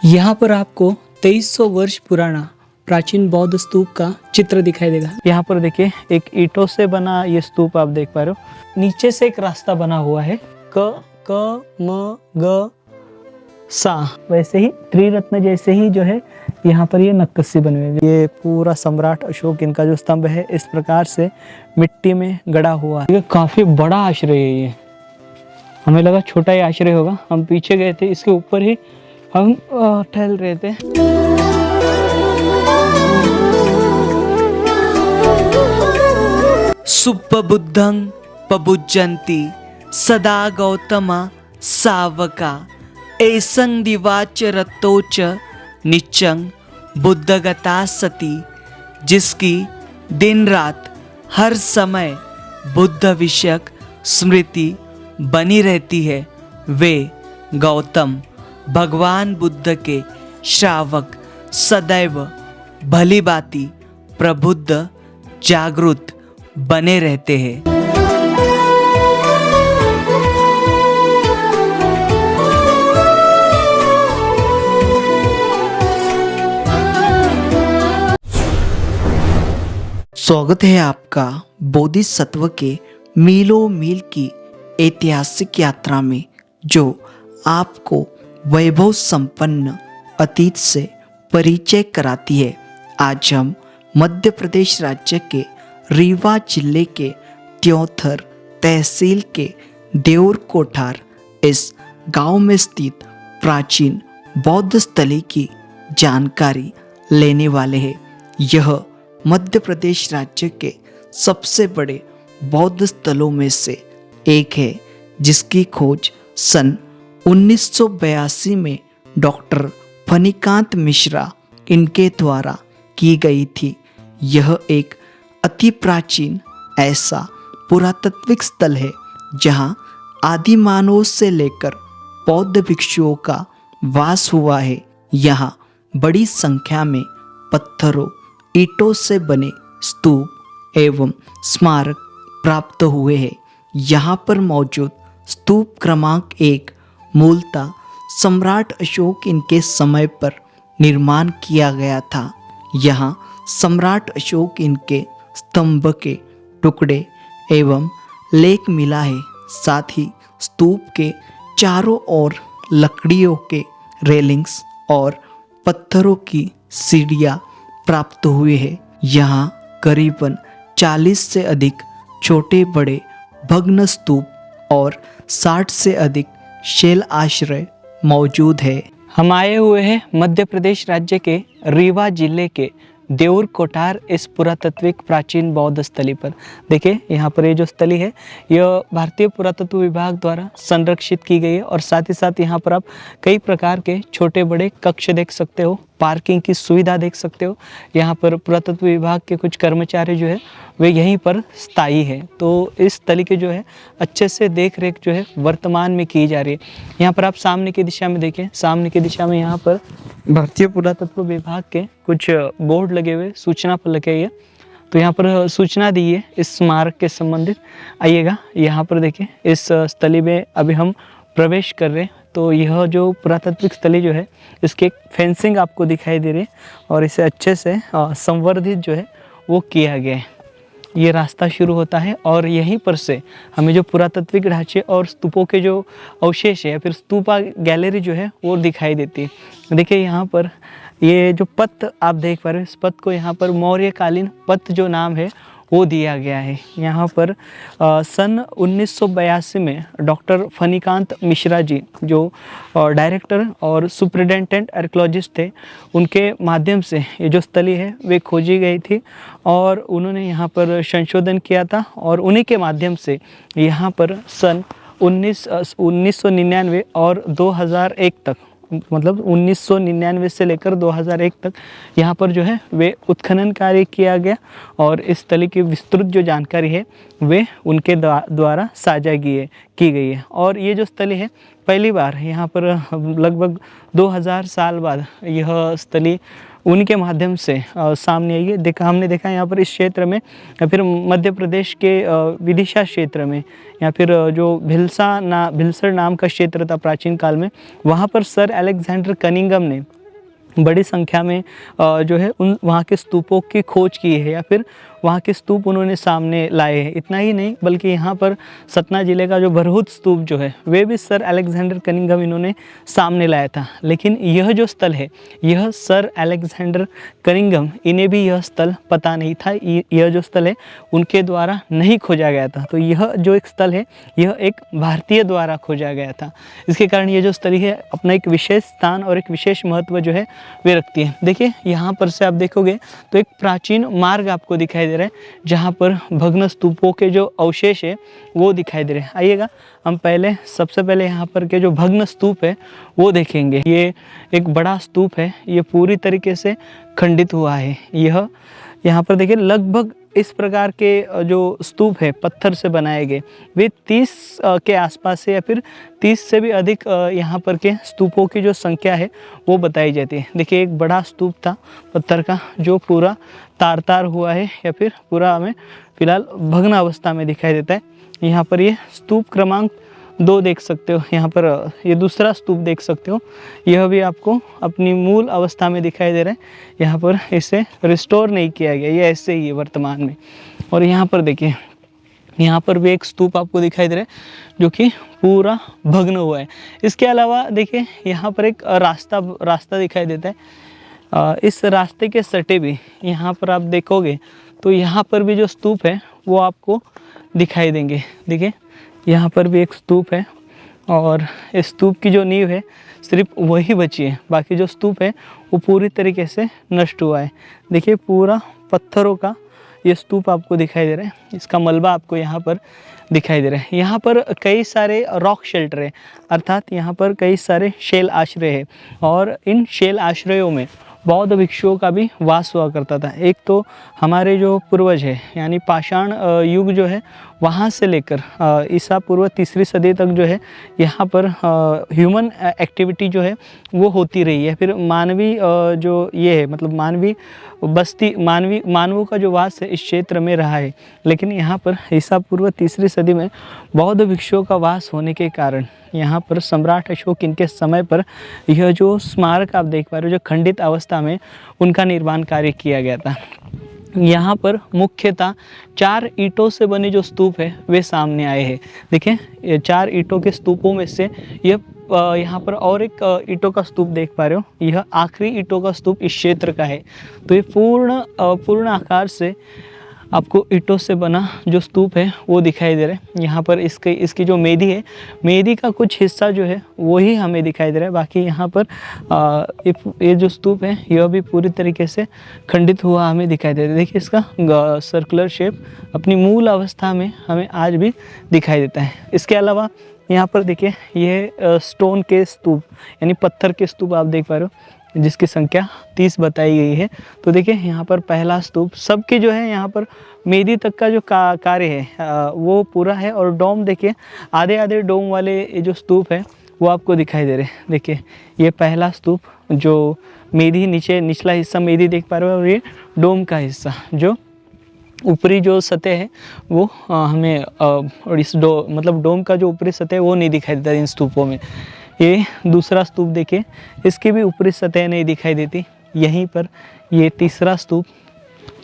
यहाँ पर आपको 2300 वर्ष पुराना प्राचीन बौद्ध स्तूप का चित्र दिखाई देगा। यहाँ पर देखिए एक ईंटों से बना ये स्तूप आप देख पा रहे हो। नीचे से एक रास्ता बना हुआ है क म ग सा, वैसे ही त्रिरत्न जैसे ही जो है यहाँ पर ये नक्काशी बनी हुई है। ये पूरा सम्राट अशोक इनका जो स्तंभ है इस प्रकार से मिट्टी में गड़ा हुआ है। ये काफी बड़ा आश्रय है। ये हमें लगा छोटा ही आश्रय होगा, हम पीछे गए थे, इसके ऊपर ही हम टहल रहे थे। सुप्पबुद्धं पबुज्जन्ति सदा गौतमा सावका एसं दिवाच रतोच निच्चं बुद्धगता सती। जिसकी दिन रात हर समय बुद्ध विषयक स्मृति बनी रहती है, वे गौतम भगवान बुद्ध के श्रावक सदैव भली भांति प्रबुद्ध जागृत बने रहते हैं। स्वागत है आपका बोधिसत्व के मीलों मील की ऐतिहासिक यात्रा में, जो आपको वैभव संपन्न अतीत से परिचय कराती है। आज हम मध्य प्रदेश राज्य के रीवा जिले के त्योंथर तहसील के देऊर कोठार इस गांव में स्थित प्राचीन बौद्ध स्थली की जानकारी लेने वाले हैं। यह मध्य प्रदेश राज्य के सबसे बड़े बौद्ध स्थलों में से एक है, जिसकी खोज सन 1982 में डॉक्टर फणिकांत मिश्रा इनके द्वारा की गई थी। यह एक अति प्राचीन ऐसा पुरातात्विक स्थल है जहां आदि मानव से लेकर बौद्ध भिक्षुओं का वास हुआ है। यहाँ बड़ी संख्या में पत्थरों ईंटों से बने स्तूप एवं स्मारक प्राप्त हुए हैं। यहाँ पर मौजूद स्तूप क्रमांक 1 मूलतः सम्राट अशोक इनके समय पर निर्माण किया गया था। यहाँ सम्राट अशोक इनके स्तंभ के टुकड़े एवं लेख मिला है। साथ ही स्तूप के चारों ओर लकड़ियों के रेलिंग्स और पत्थरों की सीढ़ियाँ प्राप्त हुए हैं। यहाँ करीबन 40 से अधिक छोटे बड़े भग्न स्तूप और 60 से अधिक शैल आश्रय मौजूद है। हम आए हुए हैं मध्य प्रदेश राज्य के रीवा जिले के देऊर कोठार इस पुरातात्विक प्राचीन बौद्ध स्थली पर। देखिए यहाँ पर ये जो स्थली है यह भारतीय पुरातत्व विभाग द्वारा संरक्षित की गई है और साथ ही साथ यहाँ पर आप कई प्रकार के छोटे बड़े कक्ष देख सकते हो, पार्किंग की सुविधा देख सकते हो। यहाँ पर पुरातत्व विभाग के कुछ कर्मचारी जो है वे यहीं पर स्थायी है। तो इस स्थली के जो है अच्छे से देख रेख जो है वर्तमान में की जा रही है। यहाँ पर आप सामने की दिशा में देखें, सामने की दिशा में यहाँ पर भारतीय पुरातत्व विभाग के कुछ बोर्ड लगे हुए, सूचना पर लगे हुए। तो यहाँ पर सूचना दी है इस स्मारक के संबंधित। आइएगा यहाँ पर देखिए, इस स्थली में अभी हम प्रवेश कर रहे हैं। तो यह जो पुरातात्विक स्थली जो है इसकी एक फेंसिंग आपको दिखाई दे रही है और इसे अच्छे से संवर्धित जो है वो किया गया है। ये रास्ता शुरू होता है और यहीं पर से हमें जो पुरातात्विक ढांचे और स्तूपों के जो अवशेष है, फिर स्तूपा गैलरी जो है वो दिखाई देती है। देखिए यहाँ पर ये जो पत आप देख पा रहे हो, इस पत को यहाँ पर मौर्यकालीन पत जो नाम है वो दिया गया है। यहाँ पर सन 1982 में डॉक्टर फणिकांत मिश्रा जी जो डायरेक्टर और सुप्रिटेंडेंट आर्कियोलॉजिस्ट थे, उनके माध्यम से ये जो स्थली है वे खोजी गई थी और उन्होंने यहाँ पर संशोधन किया था और उन्हीं के माध्यम से यहाँ पर सन 1999 और 2001 तक, मतलब 1999 से लेकर 2001 तक यहाँ पर जो है वे उत्खनन कार्य किया गया और इस स्थली की विस्तृत जो जानकारी है वे उनके द्वारा साझा की गई है। और ये जो स्थली है पहली बार यहाँ पर लगभग 2000 साल बाद यह स्थली उनके माध्यम से सामने आई है। देखा हमने देखा यहाँ पर इस क्षेत्र में या फिर मध्य प्रदेश के विदिशा क्षेत्र में या फिर जो भिलसर नाम का क्षेत्र था प्राचीन काल में, वहाँ पर सर अलेक्जेंडर कनिंघम ने बड़ी संख्या में जो है उन वहाँ के स्तूपों की खोज की है या फिर वहाँ के स्तूप उन्होंने सामने लाए हैं। इतना ही नहीं बल्कि यहाँ पर सतना जिले का जो बरहुत स्तूप जो है वे भी सर अलेक्जेंडर कनिंघम इन्होंने सामने लाया था। लेकिन यह जो स्थल है, यह सर अलेक्जेंडर कनिंघम इन्हें भी यह स्थल पता नहीं था, यह जो स्थल है उनके द्वारा नहीं खोजा गया था। तो यह जो एक स्थल है यह एक भारतीय द्वारा खोजा गया था। इसके कारण ये जो स्थली है अपना एक विशेष स्थान और एक विशेष महत्व जो है वे रखती है। देखिए यहाँ पर से आप देखोगे तो एक प्राचीन मार्ग आपको दिखाई दे रहा है जहाँ पर भग्न स्तूपों के जो अवशेष है वो दिखाई दे रहे हैं। आइएगा हम सबसे पहले यहाँ पर के जो भग्न स्तूप है वो देखेंगे। ये एक बड़ा स्तूप है, ये पूरी तरीके से खंडित हुआ है। यह यहाँ पर देखिए लगभग इस प्रकार के जो स्तूप है पत्थर से बनाए गए वे 30 के आसपास है या फिर 30 से भी अधिक यहाँ पर के स्तूपों की जो संख्या है वो बताई जाती है। देखिए एक बड़ा स्तूप था पत्थर का जो पूरा तार हुआ है या फिर पूरा हमें फिलहाल भग्न अवस्था में दिखाई देता है। यहाँ पर ये स्तूप क्रमांक 2 देख सकते हो, यहाँ पर ये दूसरा स्तूप देख सकते हो, यह भी आपको अपनी मूल अवस्था में दिखाई दे रहा है। यहाँ पर इसे रिस्टोर नहीं किया गया, ये ऐसे ही है वर्तमान में। और यहाँ पर देखिए यहाँ पर भी एक स्तूप आपको दिखाई दे रहा है जो कि पूरा भग्न हुआ है। इसके अलावा देखिए यहाँ पर एक रास्ता दिखाई देता है। इस रास्ते के सटे भी यहाँ पर आप देखोगे तो यहाँ पर भी जो स्तूप है वो आपको दिखाई देंगे। देखिए यहाँ पर भी एक स्तूप है और इस स्तूप की जो नींव है सिर्फ वही बची है, बाकी जो स्तूप है वो पूरी तरीके से नष्ट हुआ है। देखिए पूरा पत्थरों का ये स्तूप आपको दिखाई दे रहा है, इसका मलबा आपको यहाँ पर दिखाई दे रहा है। यहाँ पर कई सारे रॉक शेल्टर है, अर्थात यहाँ पर कई सारे शैल आश्रय है और इन शैल आश्रयों में बौद्ध भिक्षुओं का भी वास हुआ करता था। एक तो हमारे जो पूर्वज है यानी पाषाण युग जो है वहाँ से लेकर ईसा पूर्व 3री सदी तक जो है यहाँ पर ह्यूमन एक्टिविटी जो है वो होती रही है। फिर मानवी जो ये है मतलब मानवी बस्ती मानवों का जो वास है इस क्षेत्र में रहा है। लेकिन यहाँ पर ईसा पूर्व 3री सदी में बौद्ध भिक्षुओं का वास होने के कारण यहाँ पर सम्राट अशोक इनके समय पर यह जो स्मारक आप देख पा रहे हो जो खंडित अवस्था में उनका निर्माण कार्य किया गया था। यहाँ पर मुख्यतः 4 ईंटों से बने जो स्तूप है वे सामने आए हैं। देखिए ये 4 ईंटों के स्तूपों में से यह यहाँ पर और एक ईंटों का स्तूप देख पा रहे हो, यह आखिरी ईंटों का स्तूप इस क्षेत्र का है। तो ये पूर्ण आकार से आपको ईंटों से बना जो स्तूप है वो दिखाई दे रहा है। यहाँ पर इसकी जो मेदी है, मेदी का कुछ हिस्सा जो है वही हमें दिखाई दे रहा है। बाकी यहाँ पर ये जो स्तूप है यह भी पूरी तरीके से खंडित हुआ हमें दिखाई दे रहा है। देखिए इसका सर्कुलर शेप अपनी मूल अवस्था में हमें आज भी दिखाई देता है। इसके अलावा यहाँ पर देखिए ये स्टोन के स्तूप यानी पत्थर के स्तूप आप देख पा रहे हो जिसकी संख्या 30 बताई गई है। तो देखिए यहाँ पर पहला स्तूप सबके जो है यहाँ पर मेदी तक का जो कार्य है वो पूरा है। और डोम देखिए आधे डोम वाले ये जो स्तूप है वो आपको दिखाई दे रहे हैं। देखिए ये पहला स्तूप जो मेदी निचला हिस्सा मेदी देख पा रहे हो और ये डोम का हिस्सा जो ऊपरी जो सतह है वो हमें और इस मतलब डोम का जो ऊपरी सतह है वो नहीं दिखाई देता इन स्तूपों में। ये दूसरा स्तूप देखिए इसकी भी ऊपरी सतह नहीं दिखाई देती। यहीं पर ये तीसरा स्तूप,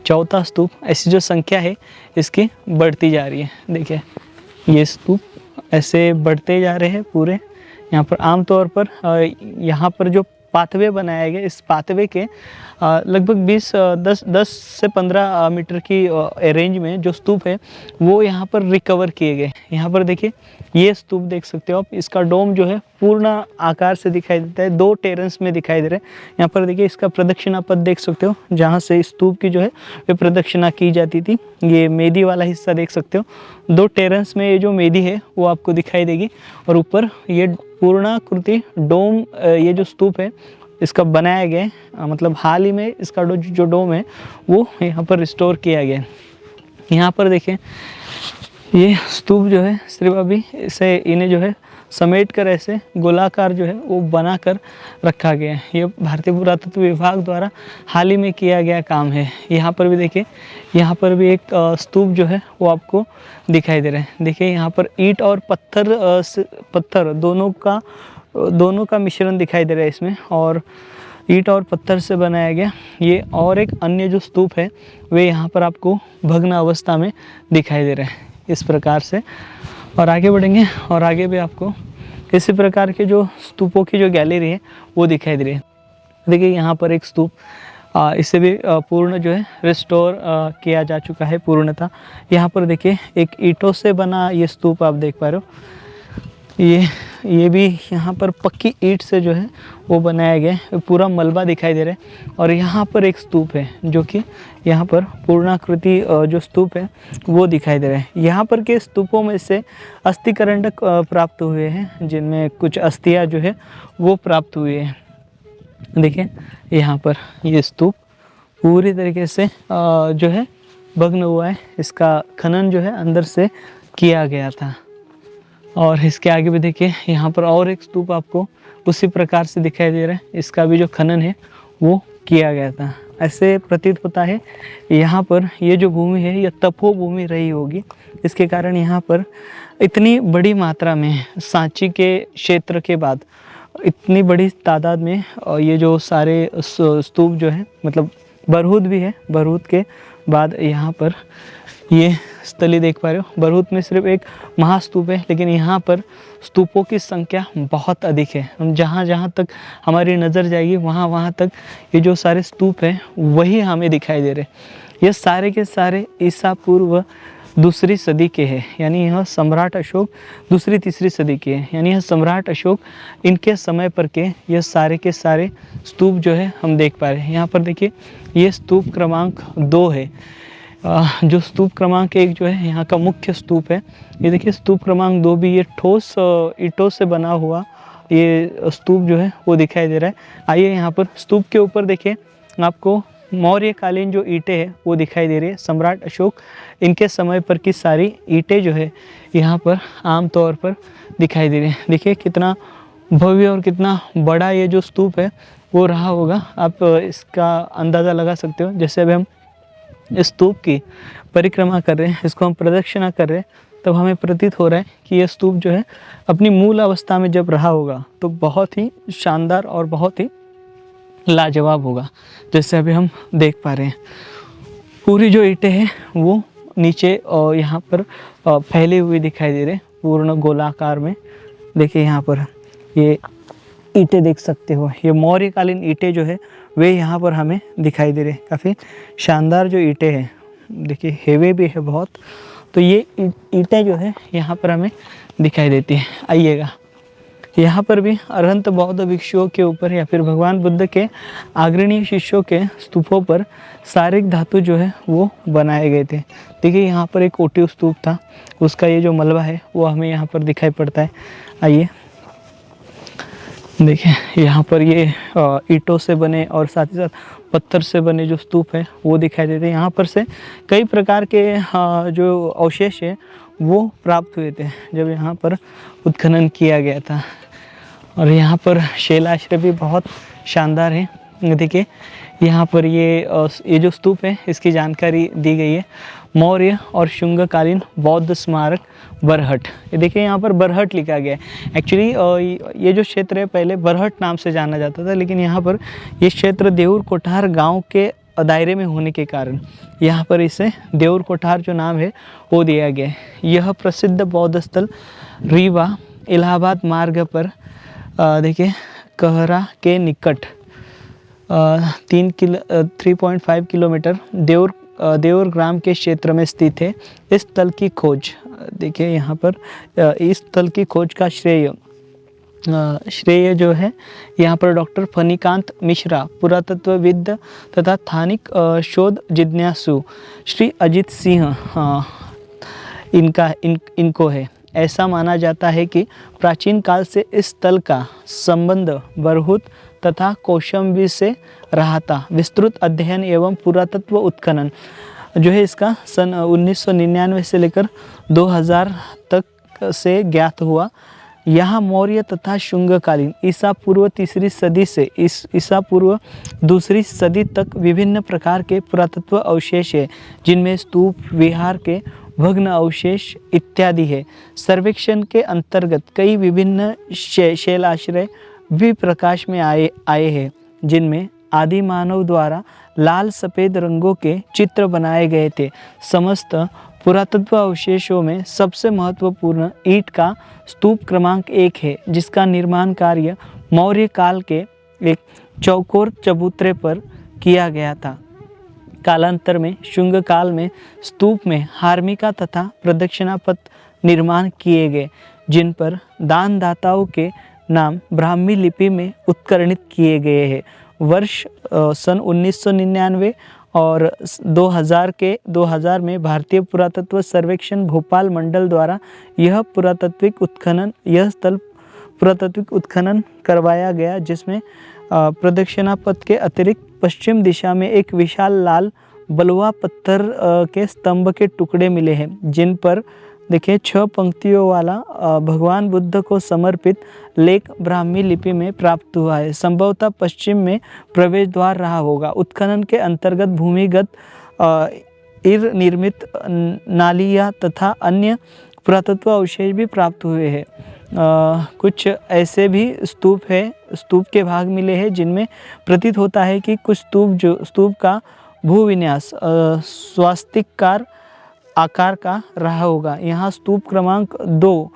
चौथा स्तूप, ऐसी जो संख्या है इसकी बढ़ती जा रही है। देखिए ये स्तूप ऐसे बढ़ते जा रहे हैं पूरे। यहाँ पर आमतौर पर यहाँ पर जो पाथवे बनाया गया इस पाथवे के लगभग 10 से 15 मीटर की रेंज में जो स्तूप है वो यहाँ पर रिकवर किए गए। यहाँ पर देखिए ये स्तूप देख सकते हो आप, इसका डोम जो है पूर्ण आकार से दिखाई देता है, 2 टेरेंस में दिखाई दे रहा है। यहाँ पर देखिए इसका प्रदक्षिणा पथ देख सकते हो जहाँ से स्तूप की जो है वे प्रदक्षिणा की जाती थी। ये मेदी वाला हिस्सा देख सकते हो, 2 टेरेंस में ये जो मेदी है वो आपको दिखाई देगी। और ऊपर ये पूर्णाकृति डोम ये जो स्तूप है इसका बनाया गया मतलब हाल ही में इसका जो डोम है वो यहाँ पर रिस्टोर किया गया। यहाँ पर देखिए ये स्तूप जो है सिर्फ अभी इसे इन्हें जो है समेट कर ऐसे गोलाकार जो है वो बना कर रखा गया है। ये भारतीय पुरातत्व विभाग द्वारा हाल ही में किया गया काम है। यहाँ पर भी देखिए, यहाँ पर भी एक स्तूप जो है वो आपको दिखाई दे रहा है। देखिए यहाँ पर ईंट और पत्थर दोनों का मिश्रण दिखाई दे रहा है इसमें, और ईंट और पत्थर से बनाया गया ये और एक अन्य जो स्तूप है वे यहाँ पर आपको भग्न अवस्था में दिखाई दे रहे हैं इस प्रकार से। और आगे बढ़ेंगे और आगे भी आपको इसी प्रकार के जो स्तूपों की जो गैलरी है वो दिखाई दे रही है। देखिए यहाँ पर एक स्तूप इसे भी पूर्ण जो है रिस्टोर किया जा चुका है पूर्णतः। यहाँ पर देखिए एक ईंटों से बना ये स्तूप आप देख पा रहे हो। ये भी यहाँ पर पक्की ईंट से जो है वो बनाया गया है, पूरा मलबा दिखाई दे रहा है। और यहाँ पर एक स्तूप है जो कि यहाँ पर पूर्णाकृति जो स्तूप है वो दिखाई दे रहा है। यहाँ पर के स्तूपों में से अस्थिकरंडक प्राप्त हुए हैं, जिनमें कुछ अस्थियाँ जो है वो प्राप्त हुए हैं। देखिए यहाँ पर ये स्तूप पूरी तरीके से जो है भग्न हुआ है। इसका खनन जो है अंदर से किया गया था। और इसके आगे भी देखिए यहाँ पर और एक स्तूप आपको उसी प्रकार से दिखाई दे रहा है। इसका भी जो खनन है वो किया गया था। ऐसे प्रतीत होता है यहाँ पर ये जो भूमि है ये तपोभूमि रही होगी। इसके कारण यहाँ पर इतनी बड़ी मात्रा में सांची के क्षेत्र के बाद इतनी बड़ी तादाद में ये जो सारे स्तूप जो है, मतलब बरहूत भी है, बरहूत के बाद यहाँ पर ये स्थली देख पा रहे हो। बरहूत में सिर्फ एक महास्तूप है, लेकिन यहाँ पर स्तूपों की संख्या बहुत अधिक है। हम जहाँ तक हमारी नज़र जाएगी वहाँ तक ये जो सारे स्तूप हैं वही हमें दिखाई दे रहे। ये सारे के सारे ईसा पूर्व दूसरी सदी के हैं, यानी यह सम्राट अशोक दूसरी तीसरी सदी के हैं। यानी यह सम्राट अशोक इनके समय पर के ये सारे के सारे स्तूप जो है हम देख पा रहे हैं। यहाँ पर देखिए ये स्तूप क्रमांक 2 है। जो स्तूप क्रमांक 1 जो है यहाँ का मुख्य स्तूप है। ये देखिए स्तूप क्रमांक 2 भी ये ठोस ईंटों से बना हुआ ये स्तूप जो है वो दिखाई दे रहा है। आइए यहाँ पर स्तूप के ऊपर देखिए आपको मौर्यकालीन जो ईंटें हैं वो दिखाई दे रही है। सम्राट अशोक इनके समय पर की सारी ईंटें जो है यहाँ पर आम तौर पर दिखाई दे रही है। देखिए कितना भव्य और कितना बड़ा ये जो स्तूप है वो रहा होगा। आप इसका अंदाज़ा लगा सकते हो। जैसे अभी हम इस स्तूप की परिक्रमा कर रहे हैं, इसको हम प्रदक्षिणा कर रहे हैं, तब हमें प्रतीत हो रहा है कि यह स्तूप जो है अपनी मूल अवस्था में जब रहा होगा तो बहुत ही शानदार और बहुत ही लाजवाब होगा। जैसे अभी हम देख पा रहे हैं पूरी जो ईंटें हैं वो नीचे और यहाँ पर फैली हुई दिखाई दे रहे हैं पूर्ण गोलाकार में। देखिए यहाँ पर ये ईंटें देख सकते हो। ये मौर्यकालीन ईंटें जो है वे यहाँ पर हमें दिखाई दे रहे हैं। काफ़ी शानदार जो ईंटें हैं, देखिए हेवे भी है बहुत। तो ये ईंटें जो है यहाँ पर हमें दिखाई देती हैं। आइएगा यहाँ पर भी अरहंत बौद्ध भिक्षुओं के ऊपर या फिर भगवान बुद्ध के अग्रणी शिष्यों के स्तूपों पर सारिक धातु जो है वो बनाए गए थे। देखिए यहाँ पर एक ओटिव स्तूप था, उसका ये जो मलबा है वो हमें यहाँ पर दिखाई पड़ता है। आइए देखिए यहाँ पर ये ईंटों से बने और साथ ही साथ पत्थर से बने जो स्तूप है वो दिखाई देते हैं। यहाँ पर से कई प्रकार के जो अवशेष है वो प्राप्त हुए थे जब यहाँ पर उत्खनन किया गया था। और यहाँ पर शैलाश्रय भी बहुत शानदार है। देखिए यहाँ पर ये जो स्तूप है इसकी जानकारी दी गई है। मौर्य और शुंगकालीन बौद्ध स्मारक बरहट। ये देखिए यहाँ पर बरहट लिखा गया है। एक्चुअली ये जो क्षेत्र है पहले बरहट नाम से जाना जाता था, लेकिन यहाँ पर ये क्षेत्र देऊर कोठार गांव के दायरे में होने के कारण यहाँ पर इसे देऊर कोठार जो नाम है वो दिया गया है। यह प्रसिद्ध बौद्ध स्थल रीवा इलाहाबाद मार्ग पर देखिए कहरा के निकट 3.5 किलोमीटर देऊर ग्राम के क्षेत्र में स्थित है। इस स्थल की खोज देखिए यहाँ पर इस स्थल की खोज का श्रेय जो है यहाँ पर डॉक्टर फणिकांत मिश्रा पुरातत्वविद तथा स्थानिक शोध जिज्ञासु श्री अजित सिंह इनको है। ऐसा माना जाता है कि प्राचीन काल से इस स्थल का संबंध बरहूत तथा कौशाम्बी से रहा था। विस्तृत अध्ययन एवं पुरातत्व उत्खनन जो है इसका सन 1999 से लेकर 2000 तक से ज्ञात हुआ यहाँ मौर्य तथा शुंगकालीन ईसा पूर्व 3री सदी से ईसा पूर्व 2री सदी तक विभिन्न प्रकार के पुरातत्व अवशेष है, जिनमें स्तूप, विहार के भग्न अवशेष इत्यादि है। सर्वेक्षण के अंतर्गत कई विभिन्न शैलाश्रय भी प्रकाश में आए हैं, जिनमें आदि मानव द्वारा लाल सफ़ेद रंगों के चित्र बनाए गए थे। समस्त पुरातत्व अवशेषों में सबसे महत्वपूर्ण ईंट का स्तूप क्रमांक 1 है, जिसका निर्माण कार्य मौर्य काल के एक चौकोर चबूतरे पर किया गया था। कालांतर में शुंग काल में स्तूप में हार्मिका तथा प्रदक्षिणा पथ निर्माण किए गए, जिन पर दानदाताओं के नाम ब्राह्मी लिपि में उत्कर्णित किए गए हैं। वर्ष सन 1999 और 2000 में भारतीय पुरातत्व सर्वेक्षण भोपाल मंडल द्वारा यह स्थल पुरातत्विक उत्खनन करवाया गया, जिसमें प्रदक्षिणा पथ के अतिरिक्त पश्चिम दिशा में एक विशाल लाल बलुआ पत्थर के स्तंभ के टुकड़े मिले हैं, जिन पर देखिए 6 पंक्तियों वाला भगवान बुद्ध को समर्पित लेख ब्राह्मी लिपि में प्राप्त हुआ है। संभवतः पश्चिम में प्रवेश द्वार रहा होगा। उत्खनन के अंतर्गत भूमिगत निर्मित नालियाँ तथा अन्य पुरातत्व अवशेष भी प्राप्त हुए हैं। कुछ ऐसे भी स्तूप के भाग मिले हैं, जिनमें प्रतीत होता है कि कुछ स्तूप का भूविन्यास स्वास्तिककार आकार का रहा होगा। यहाँ स्तूप क्रमांक 2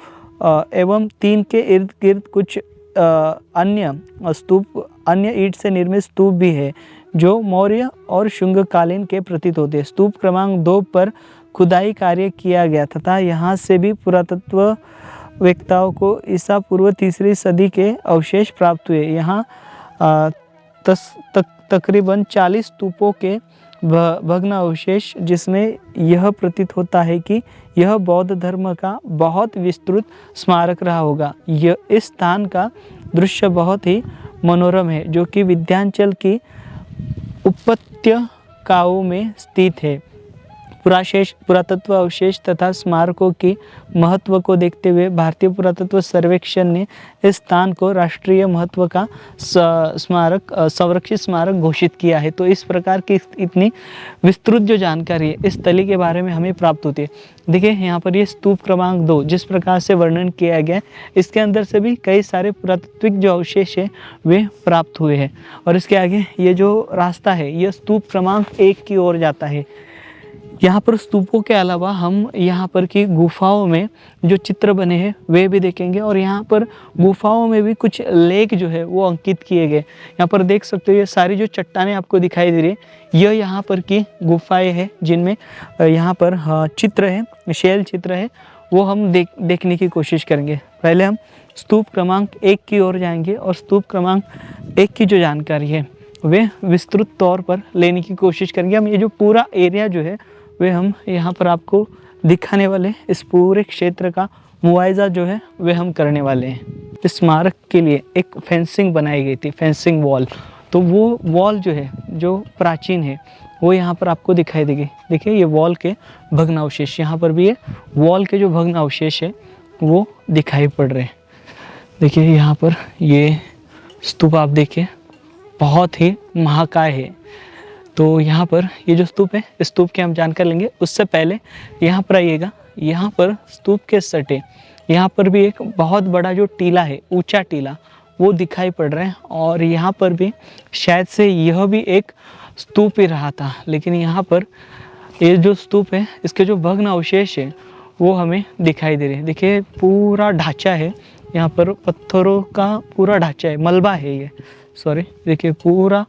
एवं 3 के इर्द गिर्द कुछ अन्य ईंट से निर्मित स्तूप भी है, जो मौर्य और शुंगकालीन के प्रतीत होते हैं। स्तूप क्रमांक 2 पर खुदाई कार्य किया गया तथा यहाँ से भी पुरातत्व वेत्ताओं को ईसा पूर्व 3री सदी के अवशेष प्राप्त हुए। यहाँ तकरीबन 40 स्तूपों के भग्न अवशेष, जिसमें यह प्रतीत होता है कि यह बौद्ध धर्म का बहुत विस्तृत स्मारक रहा होगा। इस स्थान का दृश्य बहुत ही मनोरम है, जो कि विंध्याचल की उपत्यकाओं में स्थित है। पुरातत्व अवशेष तथा स्मारकों की महत्व को देखते हुए भारतीय पुरातत्व सर्वेक्षण ने इस स्थान को राष्ट्रीय महत्व का संरक्षित स्मारक घोषित किया है। तो इस प्रकार की इतनी विस्तृत जो जानकारी है इस स्थली के बारे में हमें प्राप्त होती है। देखिए यहाँ पर ये स्तूप क्रमांक 2 जिस प्रकार से वर्णन किया गया है, इसके अंदर से भी कई सारे पुरातत्विक जो अवशेष है वे प्राप्त हुए हैं। और इसके आगे ये जो रास्ता है यह स्तूप क्रमांक 1 की ओर जाता है। यहाँ पर स्तूपों के अलावा हम यहाँ पर की गुफाओं में जो चित्र बने हैं वे भी देखेंगे, और यहाँ पर गुफाओं में भी कुछ लेख जो है वो अंकित किए गए। यहाँ पर देख सकते हो ये सारी जो चट्टानें आपको दिखाई दे रही है, यह यहाँ पर की गुफाएं हैं, जिनमें यहाँ पर चित्र है, शैल चित्र है, वो हम देखने की कोशिश करेंगे। पहले हम स्तूप क्रमांक 1 की ओर जाएंगे और स्तूप क्रमांक 1 की जो जानकारी है वे विस्तृत तौर पर लेने की कोशिश करेंगे। हम ये जो पूरा एरिया जो है वे हम यहाँ पर आपको दिखाने वाले, इस पूरे क्षेत्र का मुआयजा जो है वे हम करने वाले हैं। इस स्मारक के लिए एक फेंसिंग बनाई गई थी, फेंसिंग वॉल। तो वो वॉल जो है जो प्राचीन है वो यहाँ पर आपको दिखाई देगी। देखिए ये वॉल के भग्न अवशेष, यहाँ पर भी ये वॉल के जो भग्न अवशेष है वो दिखाई पड़ रहे हैं। देखिए यहाँ पर ये स्तूप आप देखिए बहुत ही महाकाय है। तो यहाँ पर ये जो स्तूप है इस स्तूप की हम जानकारी लेंगे। उससे पहले यहाँ पर आइएगा, यहाँ पर स्तूप के सटे यहाँ पर भी एक बहुत बड़ा जो टीला है, ऊंचा टीला, वो दिखाई पड़ रहा है। और यहाँ पर भी शायद से यह भी एक स्तूप ही रहा था, लेकिन यहाँ पर ये जो स्तूप है इसके जो भग्न अवशेष है वो हमें दिखाई दे रहे हैं। देखिए पूरा ढांचा है, यहाँ पर पत्थरों का पूरा ढांचा है, मलबा है ये, सॉरी, देखिए पूरा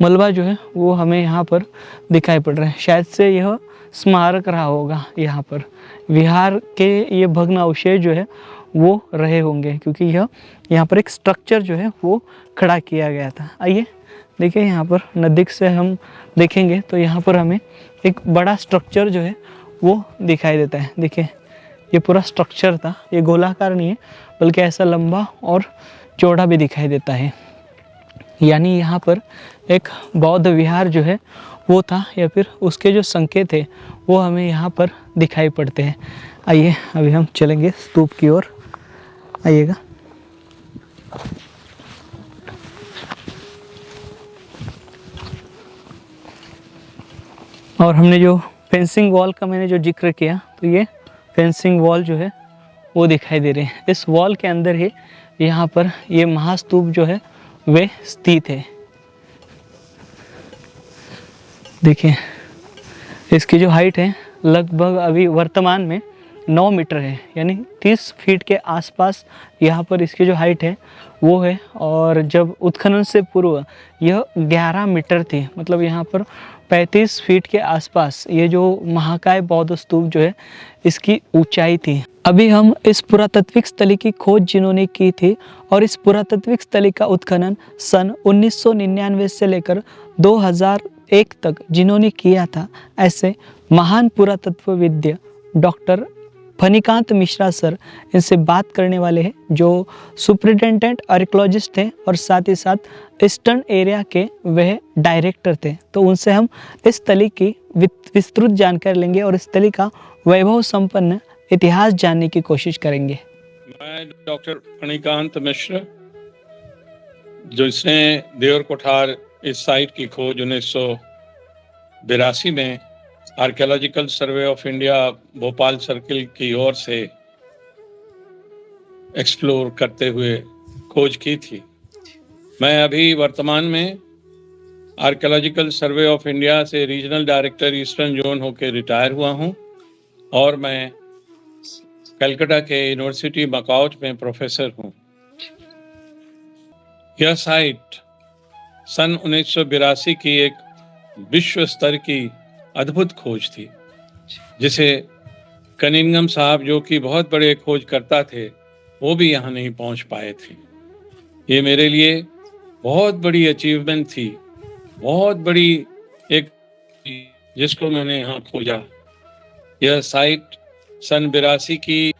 मलबा जो है वो हमें यहाँ पर दिखाई पड़ रहा है। शायद से यह स्मारक रहा होगा, यहाँ पर विहार के ये भग्न अवशेष जो है वो रहे होंगे, क्योंकि यह यहाँ पर एक स्ट्रक्चर जो है वो खड़ा किया गया था। आइए देखिए यहाँ पर नज़दीक से हम देखेंगे तो यहाँ पर हमें एक बड़ा स्ट्रक्चर जो है वो दिखाई देता है। देखिए ये पूरा स्ट्रक्चर था, ये गोलाकार नहीं है बल्कि ऐसा लंबा और चौड़ा भी दिखाई देता है। यानी यहाँ पर एक बौद्ध विहार जो है वो था, या फिर उसके जो संकेत है वो हमें यहाँ पर दिखाई पड़ते हैं। आइए अभी हम चलेंगे स्तूप की ओर। आइएगा। और हमने जो फेंसिंग वॉल का मैंने जो जिक्र किया, तो ये फेंसिंग वॉल जो है वो दिखाई दे रहे हैं। इस वॉल के अंदर ही यहाँ पर ये महास्तूप जो है वे स्थित है। देखिए इसकी जो हाइट है लगभग अभी वर्तमान में 9 मीटर है, यानी 30 फीट के आसपास यहाँ पर इसकी जो हाइट है वो है। और जब उत्खनन से पूर्व यह 11 मीटर थी, मतलब यहाँ पर 35 फीट के आसपास ये जो महाकाय बौद्ध स्तूप जो है इसकी ऊंचाई थी। अभी हम इस पुरातात्विक स्थली की खोज जिन्होंने की थी, और इस पुरातात्विक स्थली का उत्खनन सन 1999 से लेकर 2001 तक जिन्होंने किया था, ऐसे महान पुरातत्वविद डॉक्टर फणिकांत मिश्रा सर, इनसे बात करने वाले हैं, जो सुपरिटेंडेंट आर्कियोलॉजिस्ट थे और साथ ही साथ ईस्टर्न एरिया के वह डायरेक्टर थे। तो उनसे हम इस स्थली की विस्तृत जानकारी लेंगे और इस स्थली का वैभव संपन्न इतिहास जानने की कोशिश करेंगे। मैं डॉक्टर फणिकांत मिश्र, जो इसने देवर कोठार इस साइट की खोज 1982 में archaeological survey of India Bhopal circle की ओर से एक्सप्लोर करते हुए खोज की थी। मैं अभी वर्तमान में आर्कियोलॉजिकल सर्वे ऑफ इंडिया से रीजनल डायरेक्टर ईस्टर्न जोन होकर रिटायर हुआ हूं, और मैं कलकत्ता के यूनिवर्सिटी मकाउट में प्रोफेसर हूं। यह साइट सन 1982 की एक विश्व स्तर की अद्भुत खोज थी, जिसे कनिंगम साहब, जो कि बहुत बड़े खोजकर्ता थे, वो भी यहाँ नहीं पहुँच पाए थे। ये मेरे लिए बहुत बड़ी अचीवमेंट थी, बहुत बड़ी एक, जिसको मैंने यहाँ खोजा। यह साइट सन 82 की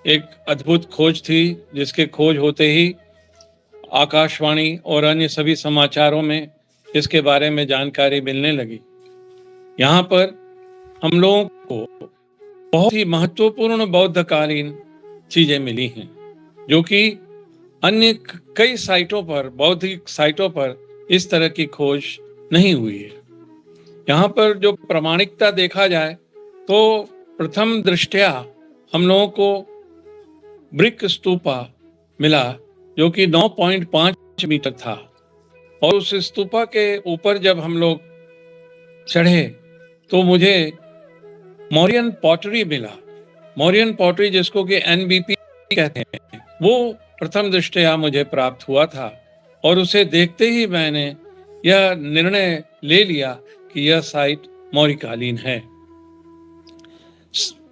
एक अद्भुत खोज थी, जिसके खोज होते ही आकाशवाणी और अन्य सभी समाचारों में इसके बारे में जानकारी मिलने लगी। यहाँ पर हम लोगों को बहुत ही महत्वपूर्ण बौद्धकालीन चीजें मिली हैं, जो कि अन्य कई साइटों पर, बौद्धिक साइटों पर इस तरह की खोज नहीं हुई है। यहाँ पर जो प्रामाणिकता देखा जाए तो प्रथम दृष्टया हम लोगों को ब्रिक स्तूपा मिला, जो कि 9.5 मीटर था, और उस स्तूपा के ऊपर जब हम लोग चढ़े तो मुझे मौर्यन पॉटरी मिला। मौर्यन पॉटरी, जिसको कि NBP कहते हैं, वो प्रथम दृष्टया मुझे प्राप्त हुआ था, और उसे देखते ही मैंने यह निर्णय ले लिया कि यह साइट मौर्यकालीन है।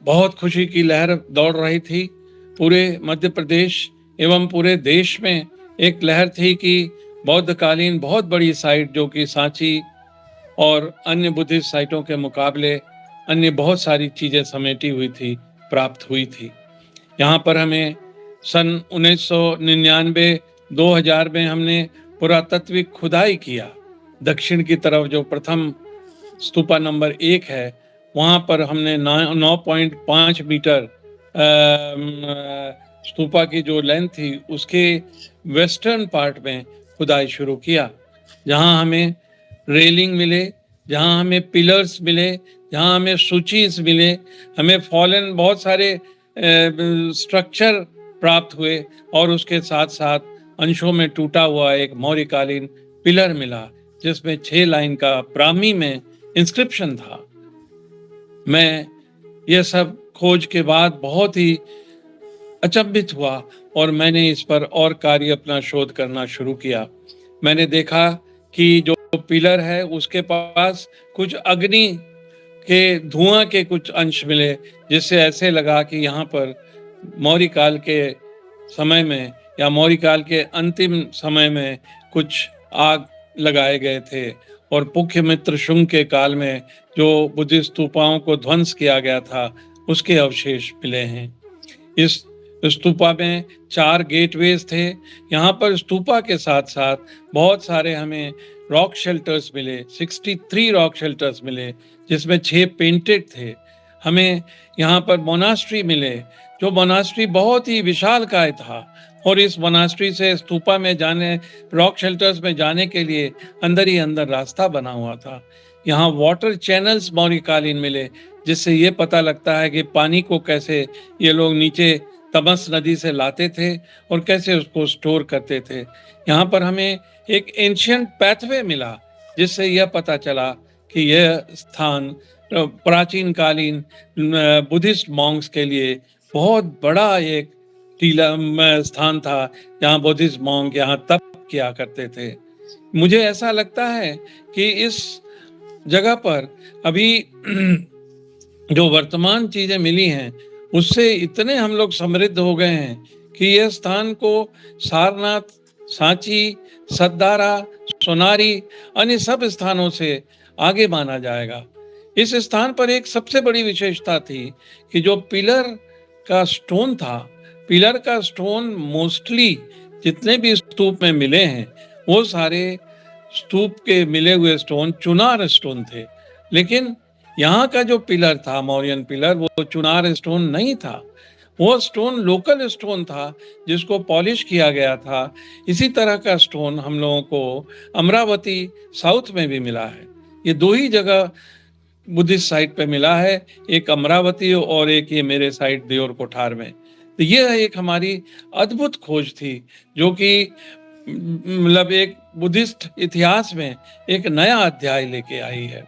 बहुत खुशी की लहर दौड़ रही थी पूरे मध्य प्रदेश एवं पूरे देश में। एक लहर थी कि बौद्धकालीन बहुत बड़ी साइट, जो कि सांची और अन्य बुद्धिस्ट साइटों के मुकाबले अन्य बहुत सारी चीज़ें समेटी हुई थी, प्राप्त हुई थी। यहाँ पर हमें सन 1999-2000 में हमने पुरातत्विक खुदाई किया। दक्षिण की तरफ जो प्रथम स्तूपा नंबर 1 है, वहाँ पर हमने 9.5 मीटर स्तूपा की जो लेंथ थी, उसके वेस्टर्न पार्ट में खुदाई शुरू किया, जहाँ हमें रेलिंग मिले, जहाँ हमें पिलर्स मिले, जहाँ हमें सूचीज मिले, हमें फॉलन बहुत सारे स्ट्रक्चर प्राप्त हुए, और उसके साथ साथ अंशों में टूटा हुआ एक मौर्यकालीन पिलर मिला, जिसमें 6 लाइन का ब्राह्मी में इंस्क्रिप्शन था। मैं यह सब खोज के बाद बहुत ही अचंभित हुआ, और मैंने इस पर और कार्य, अपना शोध करना शुरू किया। मैंने देखा कि जो पिलर है उसके पास कुछ अग्नि के धुआं के कुछ अंश मिले, जिससे ऐसे लगा कि यहाँ पर मौर्य काल के समय में या मौर्य काल के अंतिम समय में कुछ आग लगाए गए थे, और पुष्यमित्र शुंग के काल में जो बुद्धिस्ट स्तूपाओं को ध्वंस किया गया था, उसके अवशेष मिले हैं। इस स्तूपा में 4 गेटवेज थे। यहाँ पर स्तूपा के साथ साथ बहुत सारे हमें रॉक शेल्टर्स मिले, 63 रॉक शेल्टर्स मिले, जिसमें 6 पेंटेड थे। हमें यहाँ पर मोनास्ट्री मिले, जो मोनास्ट्री बहुत ही विशालकाय था, और इस मोनास्ट्री से स्तूपा में जाने, रॉक शेल्टर्स में जाने के लिए अंदर ही अंदर रास्ता बना हुआ था। यहाँ वाटर चैनल्स मौर्यकालीन मिले, जिससे ये पता लगता है कि पानी को कैसे ये लोग नीचे तमस नदी से लाते थे और कैसे उसको स्टोर करते थे। यहाँ पर हमें एक एंशियंट पैथवे मिला, जिससे यह पता चला कि यह स्थान प्राचीन कालीन बुद्धिस्ट मॉन्क्स के लिए बहुत बड़ा एक टीला स्थान था, जहाँ बुद्धिस्ट मॉन्क यहाँ तप किया करते थे। मुझे ऐसा लगता है कि इस जगह पर अभी जो वर्तमान चीजें मिली हैं, उससे इतने हम लोग समृद्ध हो गए हैं कि यह स्थान को सारनाथ, सांची, सद्दारा, सोनारी, अन्य सब स्थानों से आगे माना जाएगा। इस स्थान पर एक सबसे बड़ी विशेषता थी कि जो पिलर का स्टोन था, पिलर का स्टोन मोस्टली जितने भी स्तूप में मिले हैं, वो सारे स्तूप के मिले हुए स्टोन चुनार स्टोन थे। लेकिन यहाँ का जो पिलर था, मौर्यन पिलर, वो चुनार स्टोन नहीं था। वो स्टोन लोकल स्टोन था, जिसको पॉलिश किया गया था। इसी तरह का स्टोन हम लोगों को अमरावती साउथ में भी मिला है। ये दो ही जगह बुद्धिस्ट साइट पे मिला है, एक अमरावती और एक ये मेरे साइट देवर कोठार में। तो यह एक हमारी अद्भुत खोज थी, जो कि मतलब एक बुद्धिस्ट इतिहास में एक नया अध्याय लेके आई है।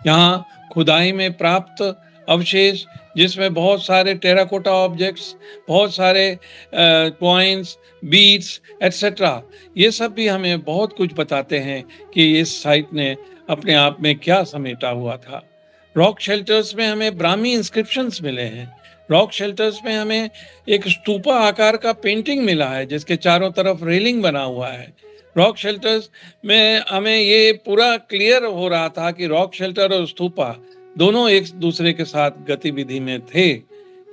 यहाँ खुदाई में प्राप्त अवशेष, जिसमें बहुत सारे टेराकोटा ऑब्जेक्ट्स, बहुत सारे कॉइन्स, बीड्स एटसेट्रा, ये सब भी हमें बहुत कुछ बताते हैं कि इस साइट ने अपने आप में क्या समेटा हुआ था। रॉक शेल्टर्स में हमें ब्राह्मी इंस्क्रिप्शंस मिले हैं। रॉक शेल्टर्स में हमें एक स्तूपा आकार का पेंटिंग मिला है, जिसके चारों तरफ रेलिंग बना हुआ है। रॉक शेल्टर्स में हमें ये पूरा क्लियर हो रहा था कि रॉक शेल्टर और स्तूपा दोनों एक दूसरे के साथ गतिविधि में थे।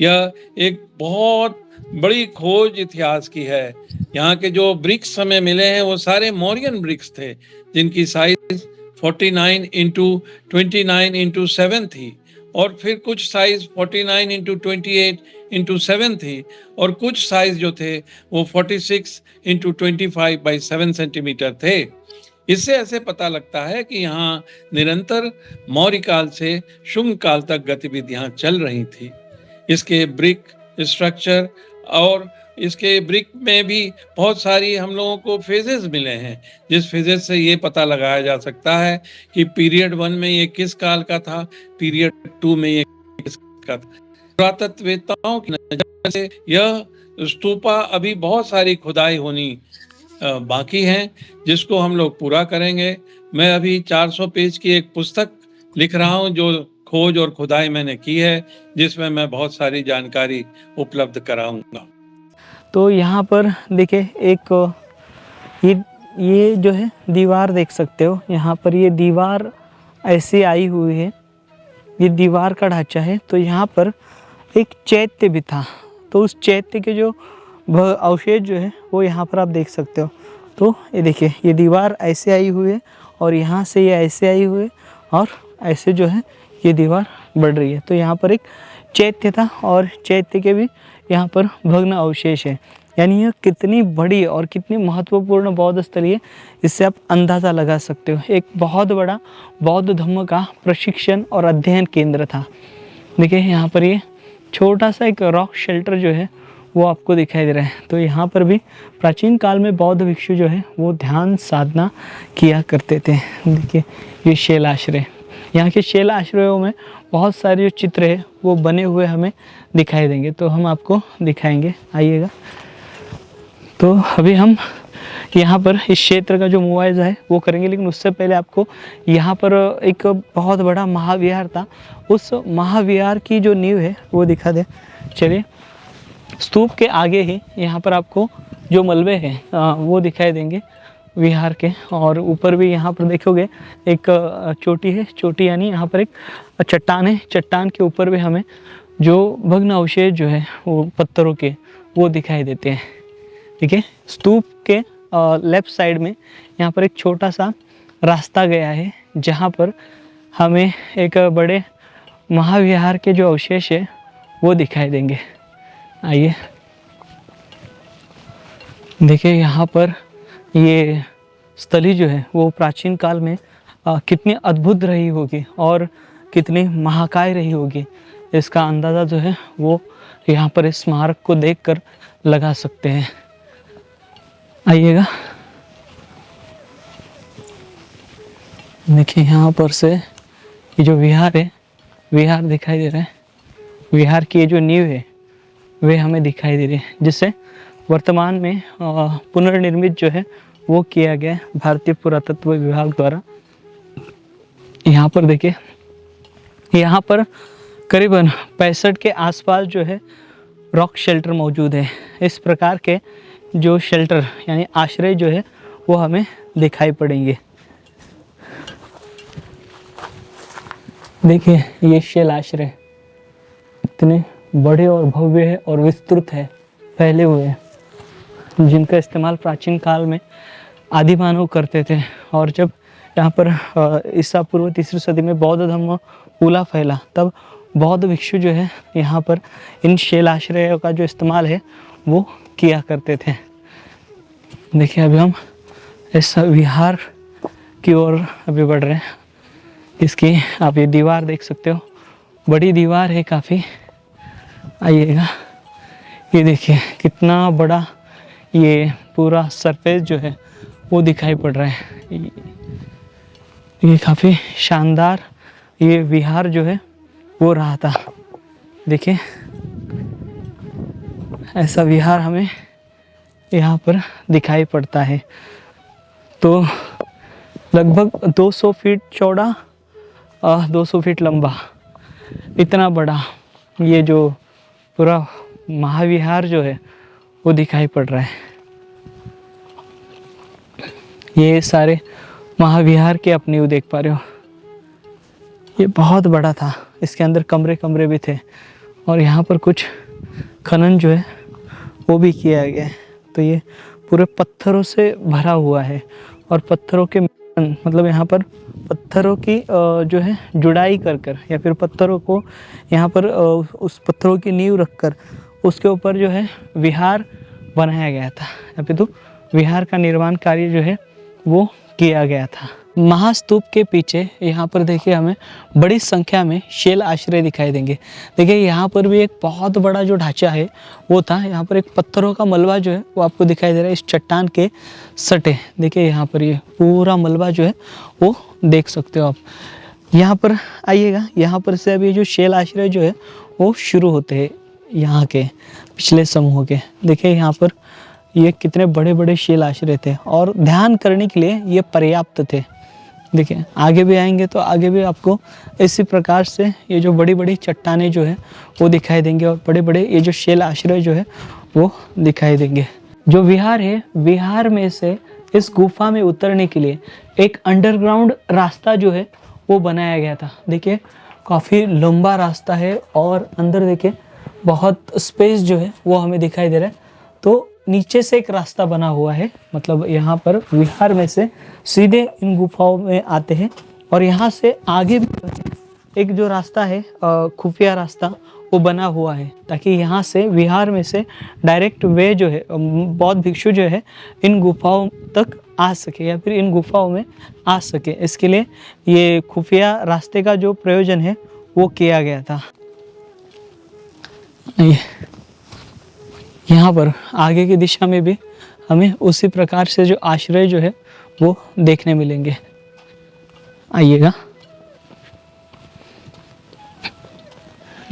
यह एक बहुत बड़ी खोज इतिहास की है। यहाँ के जो ब्रिक्स हमें मिले हैं, वो सारे मौर्यन ब्रिक्स थे, जिनकी साइज 49x29x7 थी, और फिर कुछ साइज 49x28x7 थी, और कुछ साइज जो थे वो 46x25/7 सेंटीमीटर थे। इससे ऐसे पता लगता है कि यहाँ निरंतर मौर्य काल से शुंग काल तक गतिविधियां चल रही थी। इसके ब्रिक स्ट्रक्चर और इसके ब्रिक में भी बहुत सारी हम लोगों को फेजेस मिले हैं, जिस फेजेस से ये पता लगाया जा सकता है कि पीरियड 1 में ये किस काल का था, पीरियड 2 में ये किस का था। पुरातत्ववेत्ताओं की नजर से यह स्तूपा अभी बहुत सारी खुदाई होनी बाकी हैं, जिसको हम लोग पूरा करेंगे। मैं अभी 400 पेज की एक पुस्तक लिख रहा हूँ, जो खोज और खुदाई मैंने की है, जिसमें मैं बहुत सारी जानकारी उपलब्ध कराऊंगा। तो यहाँ पर देखिए एक ये जो है दीवार देख सकते हो। यहाँ पर ये दीवार ऐसे आई हुई है, ये दीवार का ढांचा है। तो यहाँ पर एक चैत्य भी था, तो उस चैत्य के जो अवशेष जो है वो यहाँ पर आप देख सकते हो। तो ये देखिए, ये दीवार ऐसे आई हुई है और यहाँ से ये ऐसे आई हुई है और ऐसे जो है ये दीवार बढ़ रही है। तो यहाँ पर एक चैत्य था और चैत्य के भी यहाँ पर भग्न अवशेष है। यानी यह कितनी बड़ी और कितनी महत्वपूर्ण बौद्ध स्थली है, इससे आप अंदाज़ा लगा सकते हो। एक बहुत बड़ा बौद्ध धर्म का प्रशिक्षण और अध्ययन केंद्र था। देखिए यहाँ पर ये छोटा सा एक रॉक शेल्टर जो है वो आपको दिखाई दे रहा है। तो यहाँ पर भी प्राचीन काल में बौद्ध भिक्षु जो है वो ध्यान साधना किया करते थे। देखिए ये शैलाश्रय, यहाँ के शैलाश्रयों में बहुत सारे जो चित्र है वो बने हुए हमें दिखाई देंगे, तो हम आपको दिखाएंगे, आइएगा। तो अभी हम यहाँ पर इस क्षेत्र का जो मुआयजा है वो करेंगे, लेकिन उससे पहले आपको यहाँ पर एक बहुत बड़ा महाविहार था, उस महाविहार की जो नींव है वो दिखा दे। चलिए, स्तूप के आगे ही यहाँ पर आपको जो मलबे हैं वो दिखाई देंगे विहार के, और ऊपर भी यहाँ पर देखोगे एक चोटी है। चोटी यानी यहाँ पर एक चट्टान है, चट्टान के ऊपर भी हमें जो भग्न अवशेष जो है वो पत्थरों के वो दिखाई देते हैं। ठीक है, स्तूप के लेफ्ट साइड में यहाँ पर एक छोटा सा रास्ता गया है, जहाँ पर हमें एक बड़े महाविहार के जो अवशेष है वो दिखाई देंगे। आइए देखिए यहाँ पर ये स्थली जो है वो प्राचीन काल में कितनी अद्भुत रही होगी और कितनी महाकाय रही होगी, इसका अंदाज़ा जो है वो यहाँ पर इस स्मारक को देखकर लगा सकते हैं। आइएगा देखिए यहाँ पर से ये जो विहार है, विहार दिखाई दे रहा है। विहार की ये जो नींव है वे हमें दिखाई दे रही है, जिसे वर्तमान में पुनर्निर्मित जो है वो किया गया है भारतीय पुरातत्व विभाग द्वारा। यहाँ पर देखिए, यहाँ पर करीबन 65 के आसपास जो है रॉक शेल्टर मौजूद है। इस प्रकार के जो शेल्टर यानी आश्रय जो है वो हमें दिखाई पड़ेंगे। देखिए ये शैल आश्रय इतने बड़े और भव्य है और विस्तृत है, फैले हुए हैं, जिनका इस्तेमाल प्राचीन काल में आदि मानव करते थे। और जब यहाँ पर ईसा पूर्व 3री सदी में बौद्ध धर्म फूला फैला, तब बौद्ध भिक्षु जो है यहाँ पर इन शैल आश्रयों का जो इस्तेमाल है वो किया करते थे। देखिए अभी हम इस विहार की ओर अभी बढ़ रहे हैं। इसकी आप ये दीवार देख सकते हो, बड़ी दीवार है काफ़ी। आइएगा ये देखिए कितना बड़ा ये पूरा सरफेस जो है वो दिखाई पड़ रहा है। ये काफ़ी शानदार ये विहार जो है वो रहा था। देखिए ऐसा विहार हमें यहाँ पर दिखाई पड़ता है। तो लगभग 200 फीट चौड़ा, 200 फीट लंबा, इतना बड़ा ये जो पूरा महाविहार जो है वो दिखाई पड़ रहा है। ये सारे महाविहार के आप नींव देख पा रहे हो। ये बहुत बड़ा था, इसके अंदर कमरे कमरे भी थे और यहाँ पर कुछ खनन जो है वो भी किया गया है। तो ये पूरे पत्थरों से भरा हुआ है और पत्थरों के मतलब यहाँ पर पत्थरों की जो है जुड़ाई कर कर या फिर पत्थरों को यहाँ पर उस पत्थरों की नींव रखकर उसके ऊपर जो है विहार बनाया गया था। अभी तो विहार का निर्माण कार्य जो है वो किया गया था। महास्तूप के पीछे यहाँ पर देखिए हमें बड़ी संख्या में शैल आश्रय दिखाई देंगे। देखिए यहाँ पर भी एक बहुत बड़ा जो ढांचा है वो था। यहाँ पर एक पत्थरों का मलबा जो है वो आपको दिखाई दे रहा है इस चट्टान के सटे। देखिए यहाँ पर ये पूरा मलबा जो है वो देख सकते हो आप। यहाँ पर आइएगा, यहाँ पर से अभी जो शैल आश्रय जो है वो शुरू होते हैं यहाँ के पिछले समूह के। देखिए यहाँ पर ये कितने बड़े बड़े शैल आश्रय थे और ध्यान करने के लिए ये पर्याप्त थे। देखिए आगे भी आएंगे तो आगे भी आपको इसी प्रकार से ये जो बड़ी बड़ी चट्टानें जो है वो दिखाई देंगे और बड़े बड़े ये जो शैल आश्रय जो है वो दिखाई देंगे। जो विहार है, विहार में से इस गुफा में उतरने के लिए एक अंडरग्राउंड रास्ता जो है वो बनाया गया था। देखिए काफ़ी लंबा रास्ता है और अंदर देखिए बहुत स्पेस जो है वो हमें दिखाई दे रहा है। तो नीचे से एक रास्ता बना हुआ है, मतलब यहाँ पर विहार में से सीधे इन गुफाओं में आते हैं और यहाँ से आगे भी एक जो रास्ता है खुफिया रास्ता वो बना हुआ है, ताकि यहाँ से विहार में से डायरेक्ट वे जो है बौद्ध भिक्षु जो है इन गुफाओं तक आ सके या फिर इन गुफाओं में आ सके। इसके लिए ये खुफिया रास्ते का जो प्रयोजन है वो किया गया था। यहाँ पर आगे की दिशा में भी हमें उसी प्रकार से जो आश्रय जो है वो देखने मिलेंगे। आइएगा,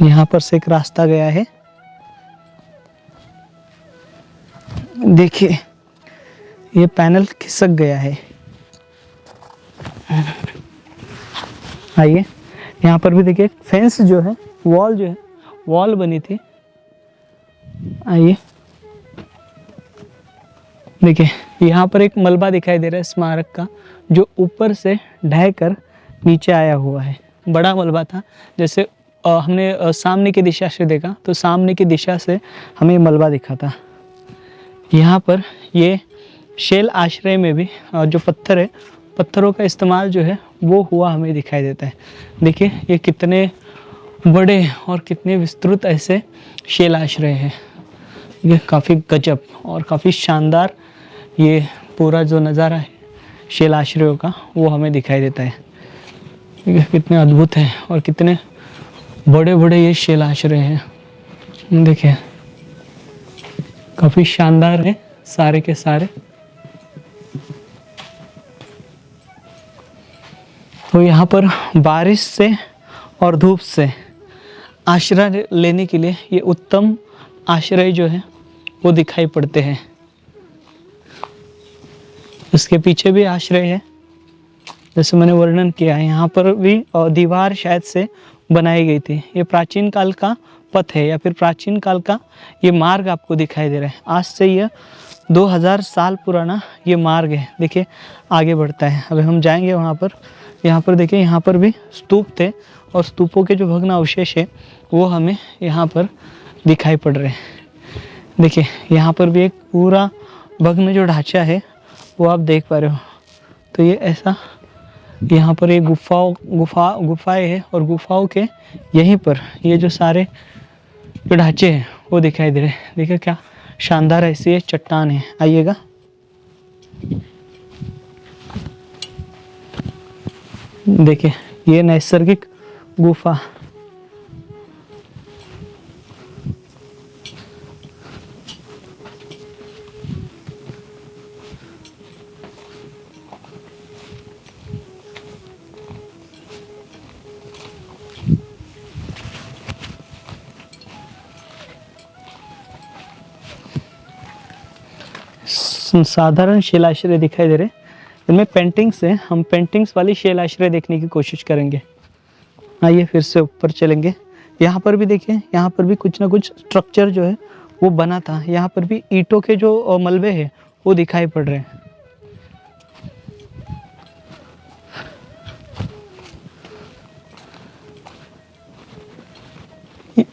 यहाँ पर से एक रास्ता गया है। देखिए ये पैनल खिसक गया है। आइए, यहाँ पर भी देखिए फेंस जो है, वॉल जो है, वॉल बनी थी। आइए देखिए यहाँ पर एक मलबा दिखाई दे रहा है स्मारक का, जो ऊपर से ढह कर नीचे आया हुआ है। बड़ा मलबा था, जैसे हमने सामने की दिशा से देखा तो सामने की दिशा से हमें मलबा दिखा था। यहाँ पर ये शैल आश्रय में भी जो पत्थर है, पत्थरों का इस्तेमाल जो है वो हुआ हमें दिखाई देता है। देखिए ये कितने बड़े और कितने विस्तृत ऐसे शैल आश्रय हैं। ये काफ़ी गजब और काफ़ी शानदार ये पूरा जो नज़ारा है शैलाश्रयों का वो हमें दिखाई देता है। ये कितने अद्भुत हैं और कितने बड़े बड़े ये शैलाश्रय हैं। देखिए काफ़ी शानदार है सारे के सारे। तो यहाँ पर बारिश से और धूप से आश्रय लेने के लिए ये उत्तम आश्रय जो है वो दिखाई पड़ते हैं। इसके पीछे भी आश्रय है जैसे मैंने वर्णन किया है। यहाँ पर भी दीवार शायद से बनाई गई थी। ये प्राचीन काल का पथ है या फिर प्राचीन काल का ये मार्ग आपको दिखाई दे रहा है। आज से यह 2000 साल पुराना ये मार्ग है। देखिए आगे बढ़ता है। अभी हम जाएंगे वहाँ पर। यहाँ पर देखिए यहाँ पर भी स्तूप थे और स्तूपों के जो भग्नावशेष है वो हमें यहाँ पर दिखाई पड़ रहे हैं। देखिए यहाँ पर भी एक पूरा भग्न जो ढांचा है वो आप देख पा रहे हो। तो ये ऐसा यहाँ पर एक गुफाएं है और गुफाओं के यहीं पर ये जो सारे जो ढांचे हैं वो दिखाई दे रहे हैं। देखिए क्या शानदार ऐसी ये चट्टान है। आइएगा। देखिए ये नैसर्गिक गुफा। साधारण शैलाश्रय दिखाई दे रहे, इनमें पेंटिंग्स है। हम पेंटिंग्स वाली शैलाश्रय देखने की कोशिश करेंगे। आइए फिर से ऊपर चलेंगे। यहाँ पर भी देखिए यहाँ पर भी कुछ ना कुछ स्ट्रक्चर जो है वो बना था। यहाँ पर भी ईंटों के जो मलबे हैं वो दिखाई पड़ रहे हैं।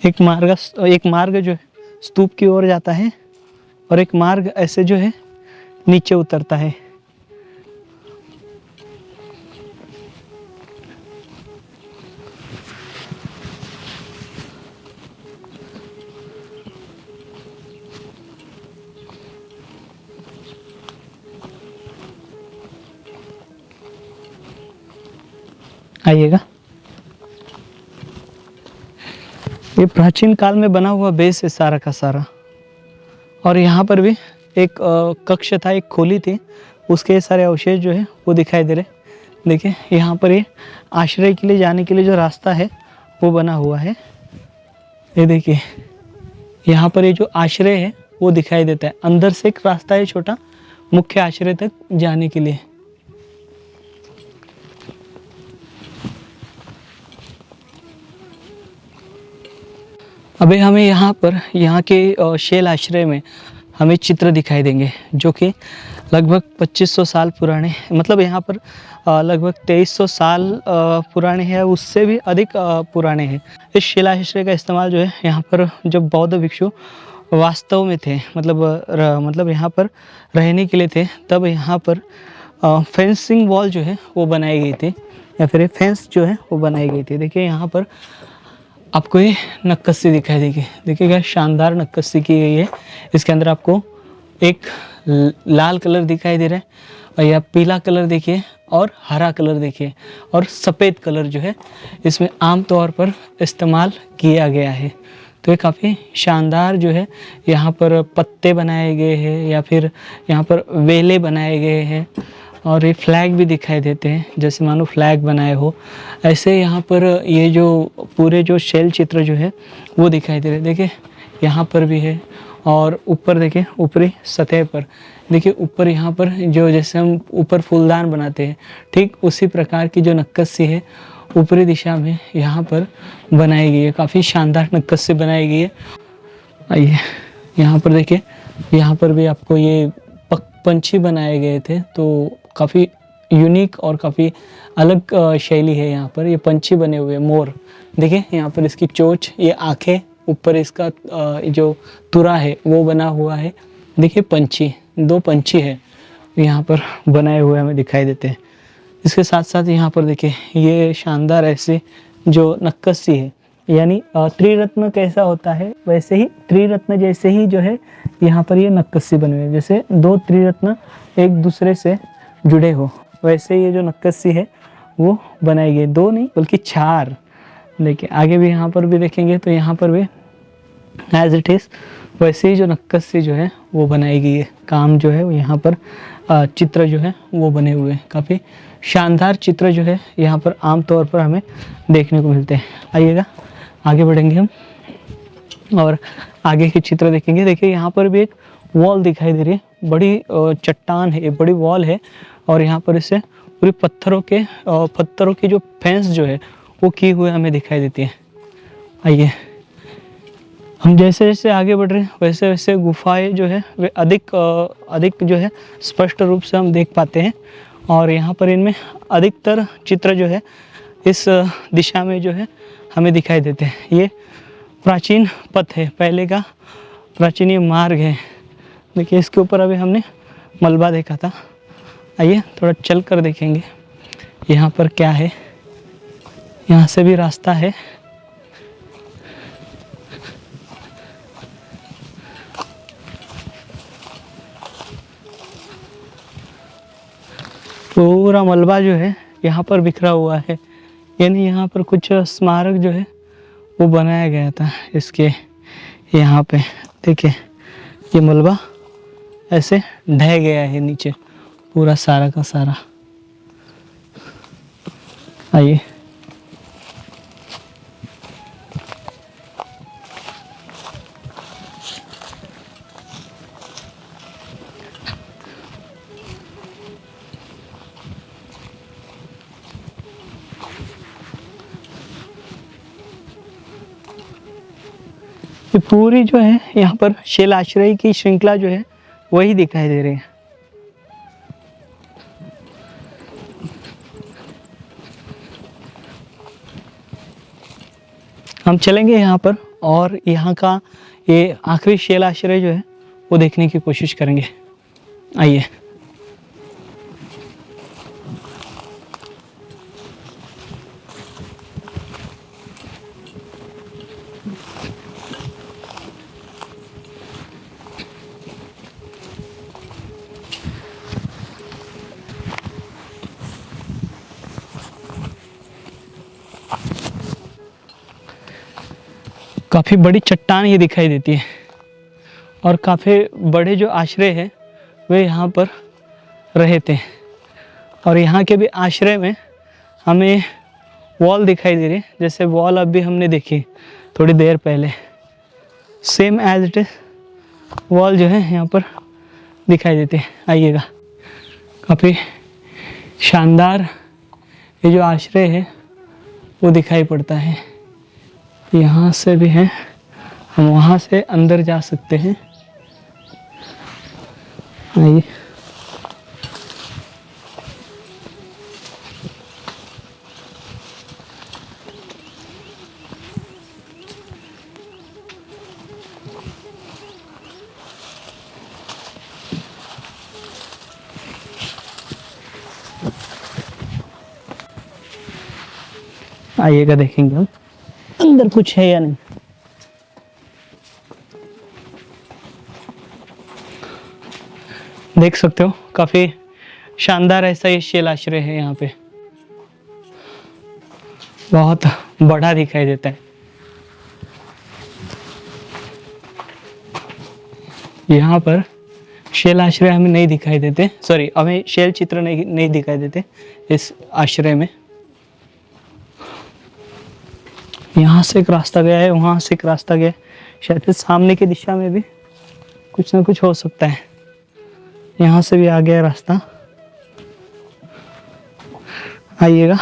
एक मार्ग जो है स्तूप की ओर जाता है और एक मार्ग ऐसे जो है नीचे उतरता है। आइएगा। ये प्राचीन काल में बना हुआ बेस है सारा का सारा। और यहाँ पर भी एक कक्ष था, एक खोली थी, उसके सारे अवशेष जो है वो दिखाई दे रहे। देखिए यहाँ पर ये आश्रय के लिए जाने के लिए जो रास्ता है वो बना हुआ है। ये देखिए यहाँ पर ये जो आश्रय है वो दिखाई देता है। अंदर से एक रास्ता है छोटा मुख्य आश्रय तक जाने के लिए। अभी हमें यहाँ पर यहाँ के शैल आश्रय में हमें चित्र दिखाई देंगे जो कि लगभग 2500 साल पुराने, मतलब यहाँ पर लगभग 2300 साल पुराने हैं, उससे भी अधिक पुराने हैं। इस शिलाश्रय का इस्तेमाल जो है यहाँ पर जब बौद्ध भिक्षु वास्तव में थे, मतलब यहाँ पर रहने के लिए थे, तब यहाँ पर फेंसिंग वॉल जो है वो बनाई गई थी या फिर फेंस जो है वो बनाई गई थी। देखिए यहाँ पर आपको ये नक्काशी दिखाई देगी। देखिए क्या शानदार नक्काशी की गई है। इसके अंदर आपको एक लाल कलर दिखाई दे रहा है और यह पीला कलर देखिए और हरा कलर देखिए और सफ़ेद कलर जो है इसमें आम तौर पर इस्तेमाल किया गया है। तो ये काफ़ी शानदार जो है यहाँ पर पत्ते बनाए गए हैं या फिर यहाँ पर वेले बनाए गए हैं और ये फ्लैग भी दिखाई देते हैं जैसे मानो फ्लैग बनाए हो। ऐसे यहाँ पर ये जो पूरे जो शैल चित्र जो है वो दिखाई दे रहे। देखिए यहाँ पर भी है और ऊपर देखिए ऊपरी सतह पर देखिए ऊपर यहाँ पर जो जैसे हम ऊपर फूलदान बनाते हैं ठीक उसी प्रकार की जो नक्काशी है ऊपरी दिशा में यहाँ पर बनाई गई है। काफ़ी शानदार नक्काशी बनाई गई है। आइए यहाँ पर देखिए यहाँ पर भी आपको ये पंछी बनाए गए थे, तो काफ़ी यूनिक और काफ़ी अलग शैली है। यहाँ पर ये पंछी बने हुए मोर, देखिए यहाँ पर इसकी चोंच, ये आंखें, ऊपर इसका जो तुरा है वो बना हुआ है। देखिए पंछी, दो पंछी है यहाँ पर बनाए हुए हमें दिखाई देते हैं। इसके साथ साथ यहाँ पर देखिए ये शानदार ऐसे जो नक्काशी है यानी त्रिरत्न कैसा होता है वैसे ही त्रिरत्न जैसे ही जो है यहाँ पर ये नक्काशी बनी हुई है, जैसे दो त्रिरत्न एक दूसरे से जुड़े हो वैसे ये जो नक्काशी है वो बनाई गई, दो नहीं बल्कि चार। देखिए आगे भी यहाँ पर भी देखेंगे तो यहाँ पर भी एज इट इज़ वैसे ही जो नक्काशी जो है वो बनाई गई है। काम जो है वो यहाँ पर चित्र जो है वो बने हुए हैं, काफ़ी शानदार चित्र जो है यहाँ पर आमतौर पर हमें देखने को मिलते हैं। आइएगा आगे बढ़ेंगे हम और आगे के चित्र देखेंगे। देखिए यहाँ पर भी एक वॉल दिखाई दे रही है, बड़ी चट्टान है, बड़ी वॉल है और यहाँ पर इसे पूरी पत्थरों की जो फेंस जो है वो की हुए हमें दिखाई देती है। आइए हम जैसे जैसे आगे बढ़ रहे हैं वैसे वैसे गुफाएं जो है वे अधिक जो है स्पष्ट रूप से हम देख पाते हैं और यहाँ पर इनमें अधिकतर चित्र जो है इस दिशा में जो है हमें दिखाई देते हैं। ये प्राचीन पथ है, पहले का प्राचीन ये मार्ग है। देखिए इसके ऊपर अभी हमने मलबा देखा था। आइए थोड़ा चल कर देखेंगे यहाँ पर क्या है। यहाँ से भी रास्ता है। पूरा मलबा जो है यहाँ पर बिखरा हुआ है, यानी यहाँ पर कुछ स्मारक जो है वो बनाया गया था इसके यहाँ पे। देखिए ये मलबा ऐसे ढह गया है नीचे पूरा सारा का सारा। आइए ये पूरी जो है यहाँ पर शैलाश्रय की श्रृंखला जो है वही दिखाई दे रही है। हम चलेंगे यहाँ पर और यहाँ का ये आखिरी शैलाश्रय जो है वो देखने की कोशिश करेंगे। आइए काफ़ी बड़ी चट्टान ये दिखाई देती है और काफ़ी बड़े जो आश्रय है वे यहाँ पर रहे थे और यहाँ के भी आश्रय में हमें वॉल दिखाई दे रही है, जैसे वॉल अभी हमने देखी थोड़ी देर पहले, same as it is wall जो है यहाँ पर दिखाई देती है। आइएगा काफ़ी शानदार ये जो आश्रय है वो दिखाई पड़ता है। यहाँ से भी है, हम वहाँ से अंदर जा सकते हैं। आइए आइएगा देखेंगे हम अंदर कुछ है या नहीं। देख सकते हो काफी शानदार ऐसा ये शैलाश्रय है, यहाँ पे बहुत बड़ा दिखाई देता है। यहाँ पर शैलाश्रय हमें नहीं दिखाई देते, सॉरी हमें शैल चित्र नहीं दिखाई देते इस आश्रय में। यहाँ से एक रास्ता गया है, वहाँ से एक रास्ता गया है, शायद सामने की दिशा में भी कुछ ना कुछ हो सकता है। यहाँ से भी आ गया रास्ता। आइएगा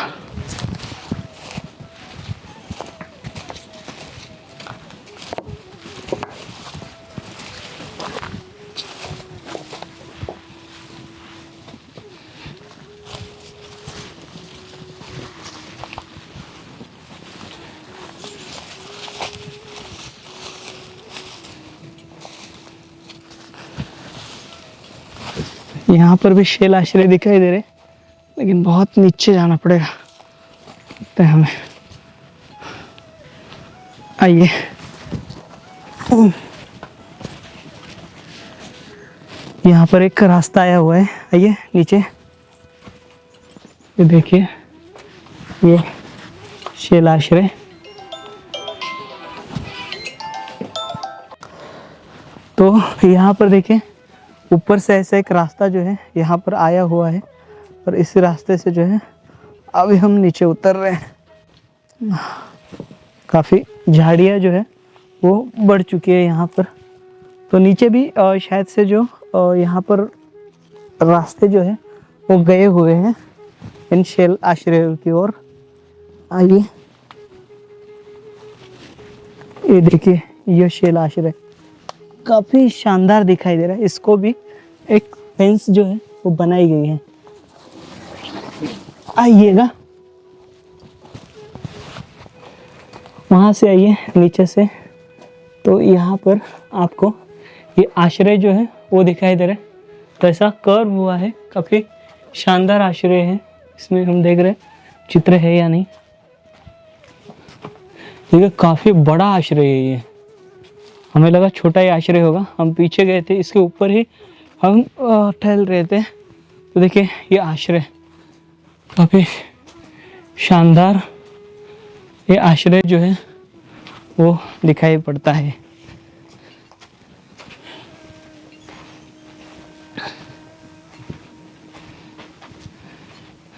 यहाँ पर भी शैलाश्रय दिखाई दे रहे, लेकिन बहुत नीचे जाना पड़ेगा लगता है हमें। आइए। यहाँ पर एक रास्ता आया हुआ है, आइए नीचे। ये देखिए, ये शैलाश्रय। तो यहाँ पर देखिए, ऊपर से ऐसा एक रास्ता जो है यहाँ पर आया हुआ है, और इस रास्ते से जो है अभी हम नीचे उतर रहे हैं। काफ़ी झाड़ियाँ जो है वो बढ़ चुकी है यहाँ पर। तो नीचे भी शायद से जो यहाँ पर रास्ते जो है वो गए हुए हैं इन शैल आश्रयों की ओर। आइए, ये देखिए, यह शैल आश्रय काफ़ी शानदार दिखाई दे रहा है। इसको भी एक फेंस जो है वो बनाई गई है। आइएगा, वहाँ से आइए नीचे से, तो यहाँ पर आपको ये आश्रय जो है वो दिखाई दे रहा है। तो ऐसा कर्व हुआ है, काफ़ी शानदार आश्रय है। इसमें हम देख रहे हैं चित्र है या नहीं। ये काफ़ी बड़ा आश्रय है। ये हमें लगा छोटा ही आश्रय होगा, हम पीछे गए थे, इसके ऊपर ही हम टहल रहे थे। तो देखिए, ये आश्रय काफ़ी शानदार, ये आश्रय जो है वो दिखाई पड़ता है।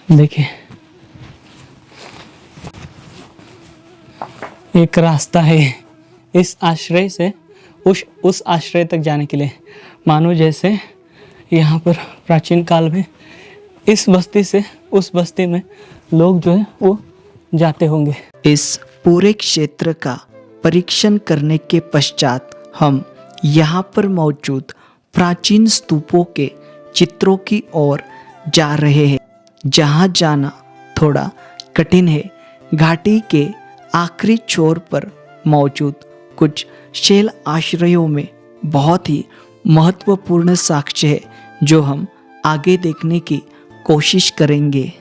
देखिए, एक रास्ता है इस आश्रय से उस आश्रय तक जाने के लिए। मानो जैसे यहाँ पर प्राचीन काल में इस बस्ती से उस बस्ती में लोग जो है वो जाते होंगे। इस पूरे क्षेत्र का परीक्षण करने के पश्चात हम यहाँ पर मौजूद प्राचीन स्तूपों के चित्रों की ओर जा रहे हैं, जहाँ जाना थोड़ा कठिन है। घाटी के आखिरी छोर पर मौजूद कुछ शैल आश्रयों में बहुत ही महत्वपूर्ण साक्ष्य है, जो हम आगे देखने की कोशिश करेंगे।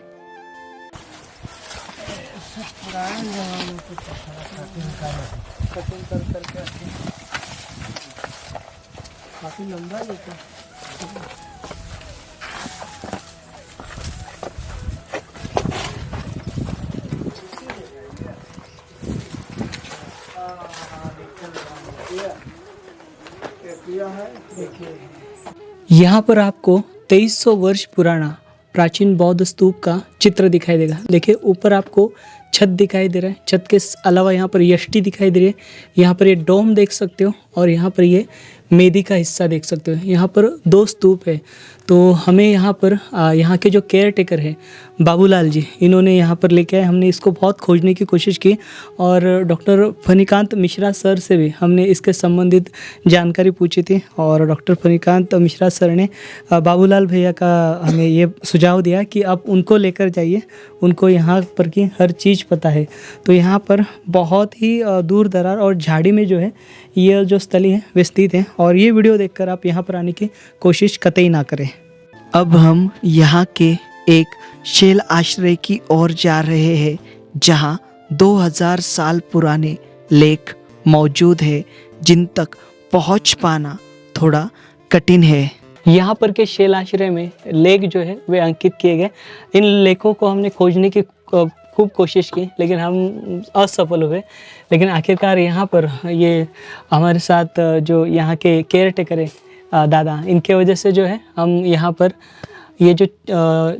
काफी लंबा है। यहाँ पर आपको 2300 वर्ष पुराना प्राचीन बौद्ध स्तूप का चित्र दिखाई देगा। देखिए, ऊपर आपको छत दिखाई दे रहा है, छत के अलावा यहाँ पर यष्टि दिखाई दे रही है। यहाँ पर ये डोम देख सकते हो, और यहाँ पर ये मेदी का हिस्सा देख सकते हो। यहाँ पर 2 स्तूप है। तो हमें यहाँ पर यहाँ के जो केयर टेकर है बाबूलाल जी, इन्होंने यहाँ पर लेके आए। हमने इसको बहुत खोजने की कोशिश की, और डॉक्टर फणिकांत मिश्रा सर से भी हमने इसके संबंधित जानकारी पूछी थी, और डॉक्टर फणिकांत मिश्रा सर ने बाबूलाल भैया का हमें ये सुझाव दिया कि आप उनको लेकर जाइए, उनको यहाँ पर की हर चीज़ पता है। तो यहाँ पर बहुत ही दूर दरार और झाड़ी में जो है ये जो स्थली है वे स्थित है, और ये वीडियो देखकर आप यहाँ पर आने की कोशिश कतई ना करें। अब हम यहाँ के एक शैल आश्रय की ओर जा रहे हैं, जहाँ 2000 साल पुराने लेख मौजूद है, जिन तक पहुँच पाना थोड़ा कठिन है। यहाँ पर के शैल आश्रय में लेख जो है वे अंकित किए गए। इन लेखों को हमने खोजने की खूब कोशिश की, लेकिन हम असफल हुए। लेकिन आखिरकार यहाँ पर ये हमारे साथ जो यहाँ के केयर टेकर है दादा, इनके वजह से जो है हम यहाँ पर ये जो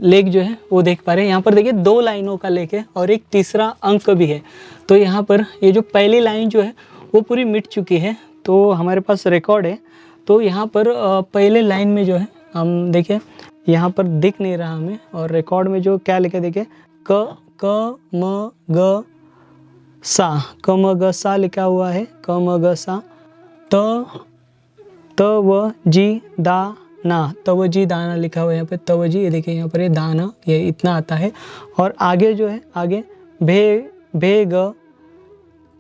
लेख जो है वो देख पा रहे हैं। यहाँ पर देखिए 2 लाइनों का लेख है और एक तीसरा अंक भी है। तो यहाँ पर ये जो पहली लाइन जो है वो पूरी मिट चुकी है, तो हमारे पास रिकॉर्ड है। तो यहाँ पर पहले लाइन में जो है हम देखें, यहाँ पर दिख नहीं रहा हमें, और रिकॉर्ड में जो क्या लिखा देखें, क म ग सा, क म ग सा लिखा हुआ है, क म ग सा, त व जी दा ना, तव जी दाना लिखा हुआ है यहाँ पे, तव जी, ये देखिए यहाँ पर ये दाना, ये इतना आता है। और आगे जो है, आगे भे ग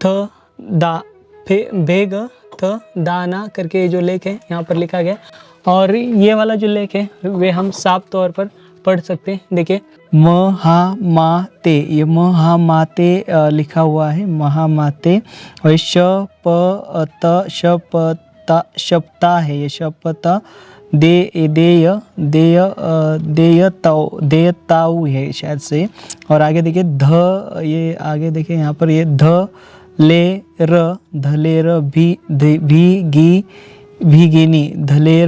थ दा, भे ग थ दाना करके जो लेख है यहाँ पर लिखा गया। और ये वाला जो लेख है वे हम साफ तौर पर पढ़ सकते हैं। देखिए महामाते, ये महामाते लिखा हुआ है, महामाते। और ये शपता है, ये शपता देयताऊ है शायद से। और आगे देखिए ये आगे देखिए यहाँ पर ये धलेर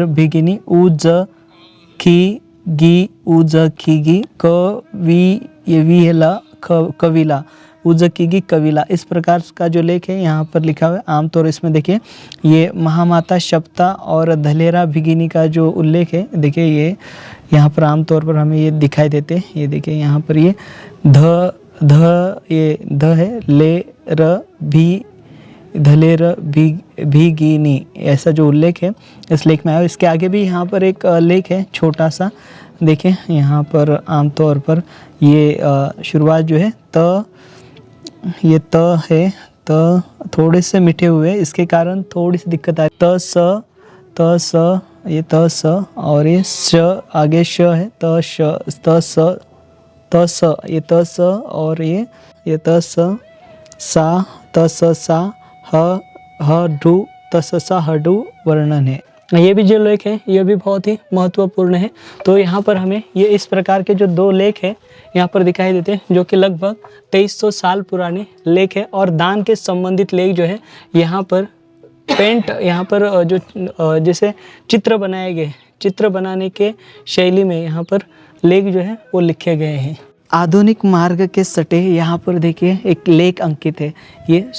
भीगिनी उजखिगी कविला उजखिगी कविला। इस प्रकार का जो लेख है यहाँ पर लिखा हुआ है। आमतौर इसमें देखिए ये महामाता शप्ता और धलेरा भिगिनी का जो उल्लेख है, देखिए ये यहाँ पर आमतौर पर हमें ये दिखाई देते हैं। ये देखिए यहाँ पर ये ये ध है, ले र भी धलेर भीगिनी, ऐसा जो उल्लेख है इस लेख में आया। इसके आगे भी यहाँ पर एक लेख है छोटा सा, देखिए यहाँ पर आमतौर पर ये शुरुआत जो है ये त है, त थोड़े से मिटे हुए, इसके कारण थोड़ी सी दिक्कत आई। त स ये त स और ये श आगे श है, त स ये त स और ये त स सा त स सा ह ढू त स सा ह ढू वर्णन है। ये भी जो लेख है ये भी बहुत ही महत्वपूर्ण है। तो यहाँ पर हमें ये इस प्रकार के जो दो लेख है यहाँ पर दिखाई देते हैं, जो कि लगभग 2300 साल पुराने लेख है। और दान के संबंधित लेख जो है यहाँ पर यहाँ पर जो जैसे चित्र बनाए गए, चित्र बनाने के शैली में यहाँ पर लेख जो है वो लिखे गए हैं। आधुनिक मार्ग के सटे यहाँ पर देखिए एक लेख अंकित है, ये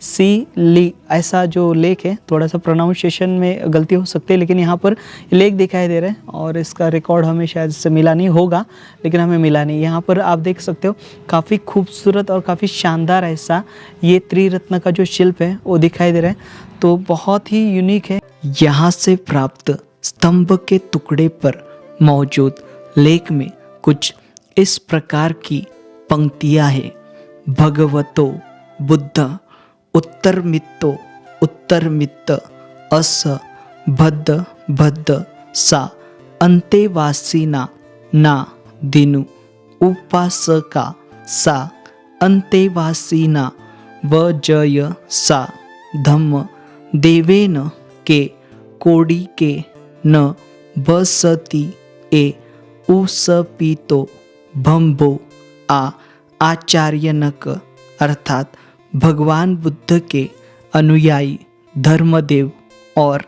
सी ली, ऐसा जो लेख है। थोड़ा सा प्रोनाउंसिएशन में गलती हो सकती है, लेकिन यहाँ पर लेख दिखाई दे रहा है और इसका रिकॉर्ड हमें शायद से मिला नहीं होगा, लेकिन हमें मिला नहीं। यहाँ पर आप देख सकते हो काफ़ी खूबसूरत और काफ़ी शानदार ऐसा ये त्रिरत्न का जो शिल्प है वो दिखाई दे रहा है, तो बहुत ही यूनिक है। यहाँ से प्राप्त स्तंभ के टुकड़े पर मौजूद लेख में कुछ इस प्रकार की पंक्तियाँ हैं। भगवतो बुद्ध उत्तरमित्त अस भद्द सा अंतेवासिना ना दिनु उपासका सा अंतेवासिना वजय सा धम्म देवेन के कोड़ी के न बसती ए उसपितो भम्बो आचार्यनक, अर्थात भगवान बुद्ध के अनुयायी धर्मदेव और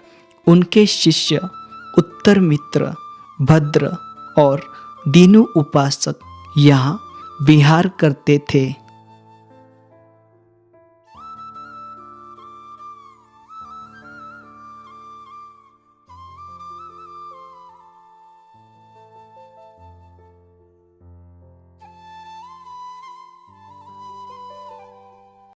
उनके शिष्य उत्तरमित्र, भद्र और दीनु उपासक यहाँ विहार करते थे।